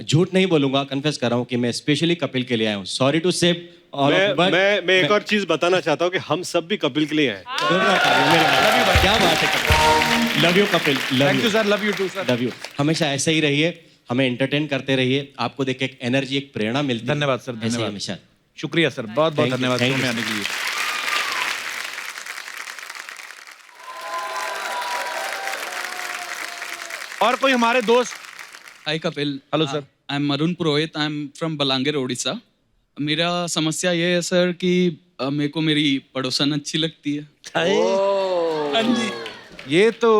झूठ नहीं बोलूंगा, कन्फेस कर रहा हूँ कि मैं स्पेशली कपिल के लिए आया हूँ। सॉरी टू से मैं एक और चीज बताना चाहता हूँ कि हम सब भी कपिल के लिए हैं। क्या बात है Kapil, love you Kapil, thank you sir, love you too sir. Love you. हमेशा ऐसे ही रहिए, हमें एंटरटेन करते रहिए, आपको देख के एक एनर्जी, एक प्रेरणा मिलती है। धन्यवाद सर, ऐसे ही धन्यवाद, हमेशा। शुक्रिया सर, बहुत बहुत Thank you, धन्यवाद thank शो में you. आने के लिए। और कोई हमारे दोस्त? Hi Kapil. Hello sir. I am Arun Purohit, I am from Balangir Orissa. मेरा समस्या ये है सर कि मेरे को मेरी पड़ोसन अच्छी लगती है। हाँ जी। ये तो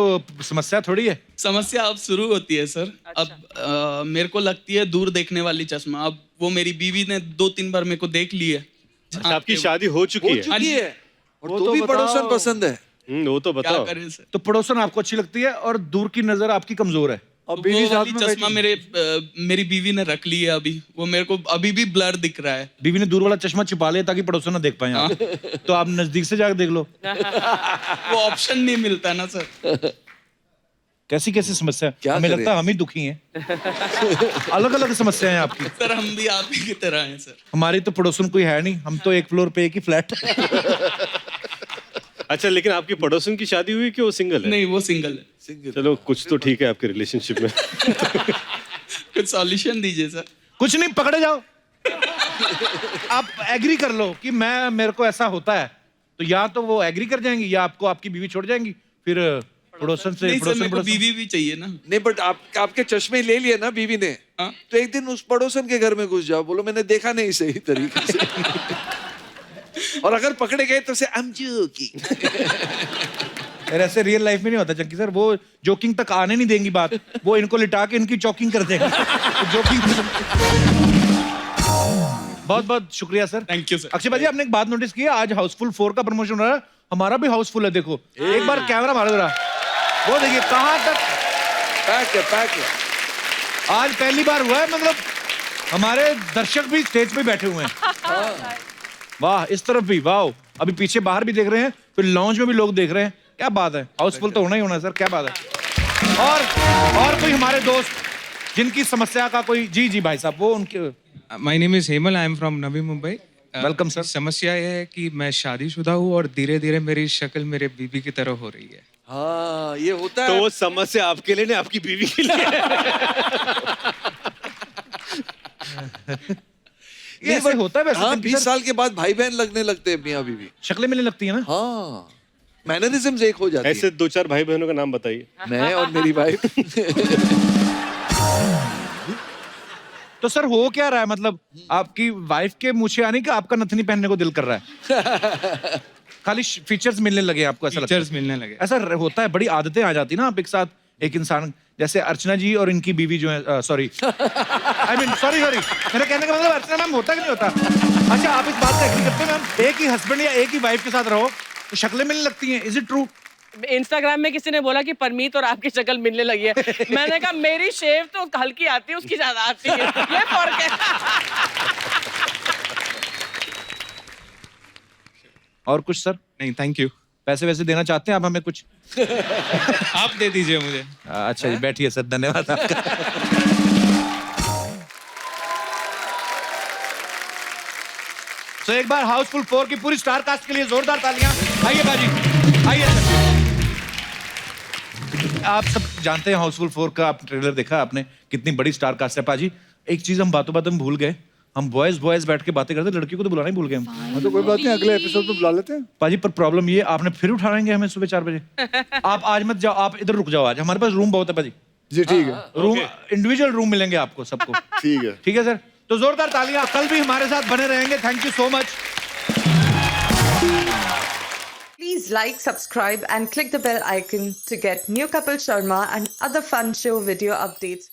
समस्या थोड़ी है। समस्या अब शुरू होती है सर। अब मेरे को लगती है दूर देखने वाली चश्मा। अब वो मेरी बीवी ने 2-3 बार मेरे को देख ली है। आपकी शादी हो चुकी है? और तो भी पड़ोसन पसंद है। वो तो बताओ। क्या करें सर? तो पड़ोसन आपको अच्छी लगती है और दूर की नजर आपकी कमजोर है। और बीवी साथ में चश्मा मेरी बीवी ने रख ली है अभी। वो मेरे को अभी भी ब्लर दिख रहा है। बीवी ने दूर वाला चश्मा छिपा लिया ताकि पड़ोसन ना देख पाए आप। तो आप नजदीक से जाकर देख लो। वो ऑप्शन नहीं मिलता ना सर। कैसी कैसी समस्या? क्या हमें करें? लगता है हम ही दुखी हैं। अलग अलग समस्याएं हैं आपकी। सर हम भी आप ही की तरह हैं सर। हमारी तो पड़ोसन कोई है नहीं, हम तो एक फ्लोर पे एक ही फ्लैट। अच्छा, लेकिन आपकी पड़ोसन की शादी हुई कि वो सिंगल है? नहीं, वो सिंगल है। चलो कुछ तो ठीक है आपके रिलेशनशिप में। कुछ सॉल्यूशन दीजिए सर। कुछ नहीं, पकड़े जाओ। आप एग्री कर लो कि मेरे को ऐसा होता है, तो या तो वो एग्री कर जाएंगी या आपको आपकी बीवी छोड़ जाएंगी। फिर पड़ोसन से नहीं सर, मेरे को बीवी भी चाहिए ना। नहीं, बट आपके चश्मे ले लिए ना बीवी ने, तो एक दिन उस पड़ोसन के घर में घुस जाओ, बोलो मैंने देखा नहीं सही तरीके से। और अगर पकड़े गए तो से I'm joking। यार ऐसे रियल लाइफ में नहीं होता चंकी सर। वो जोकिंग तक आने नहीं देंगी बात, वो इनको लिटा के इनकी चॉकिंग कर देंगे। जोकिंग। बहुत बहुत शुक्रिया sir. Thank you sir. Akshay भाई, आपने एक बात नोटिस की है, आज हाउसफुल 4 का प्रमोशन हो रहा है। हमारा भी हाउसफुल है, देखो एक बार कैमरा मारो जरा। वो देखिए कहाँ तक पैक है। आज पहली बार हुआ है, मतलब हमारे दर्शक भी स्टेज पे बैठे हुए हैं। वाह, इस तरफ भी वाह, अभी पीछे बाहर भी देख रहे हैं, फिर लॉन्च में भी लोग देख रहे हैं। क्या बात है, हाउसफुल तो होना ही होना है सर, क्या बात है। और कोई हमारे दोस्त जिनकी समस्या का कोई? जी जी भाई साहब, वो उनके। My name is Hemal, I am from Navi Mumbai. Welcome sir. समस्या ये है कि मैं शादीशुदा हूँ और धीरे धीरे मेरी शक्ल मेरे बीवी की तरह हो रही है। हाँ, ये होता है। तो वो समस्या आपके लिए नहीं, आपकी बीवी के लिए। ये ऐसे होता है वैसे। हाँ, 20 साल के बाद भाई बहन लगने लगते हैं मियाँ बीवी। शक्लें मिलने लगती है ना। हाँ, मैनरिज्म्स एक हो जाती है। ऐसे 2-4 भाई बहनों का नाम बताइए। मैं और मेरी वाइफ। तो सर हो क्या रहा है, मतलब आपकी वाइफ के मुँह आने का आपका नथनी पहनने को दिल कर रहा है? खाली फीचर्स मिलने लगे आपको? ऐसा फीचर्स मिलने लगे। ऐसा होता है, बड़ी आदतें आ जाती है ना आप एक साथ, एक इंसान जैसे अर्चना जी और इनकी बीवी जो है, सॉरी आई मीन सॉरी मेरे कहने का मतलब अर्चना मैम होता कि नहीं होता? अच्छा, आप इस बात से एग्री करते हैं मैम, एक ही हस्बैंड या एक ही वाइफ के साथ रहो तो शक्लें मिलने लगती हैं? Is it true? इंस्टाग्राम में किसी ने बोला कि परमीत और आपकी शक्ल मिलने लगी है। मैंने कहा मेरी शेव तो हल्की आती है, उसकी ज्यादा आती है, ये फर्क है। और कुछ सर? नहीं, थैंक यू। पैसे वैसे देना चाहते हैं आप हमें कुछ? आप दे दीजिए मुझे। अच्छा जी, बैठिए सर, धन्यवाद आपका। तो एक बार हाउसफुल 4 की पूरी स्टार कास्ट के लिए जोरदार तालियां। आइए बाजी, आइए सर। आप सब जानते हैं हाउसफुल 4 का, आप ट्रेलर देखा आपने, कितनी बड़ी स्टार कास्ट है पाजी। एक चीज हम बातों बातों में भूल गए, हम बॉयज बैठ के बातें करते, लड़कियों को तो बुलाना ही भूल गए हम। हाँ तो कोई बात नहीं, अगले एपिसोड में बुला लेते हैं। पाजी पर प्रॉब्लम ये, आपने फिर उठाएंगे हमें सुबह 4 बजे। आप आज मत जाओ, आप इधर रुक जाओ, आज हमारे पास रूम बहुत है पाजी। जी ठीक है। रूम इंडिविजुअल रूम मिलेंगे आपको सबको। ठीक है, ठीक है सर। तो जोरदार तालियां, कल भी हमारे साथ बने रहेंगे। Thank you so much. Please like, subscribe and click the bell icon to get new Kapil Sharma and other fun show video updates.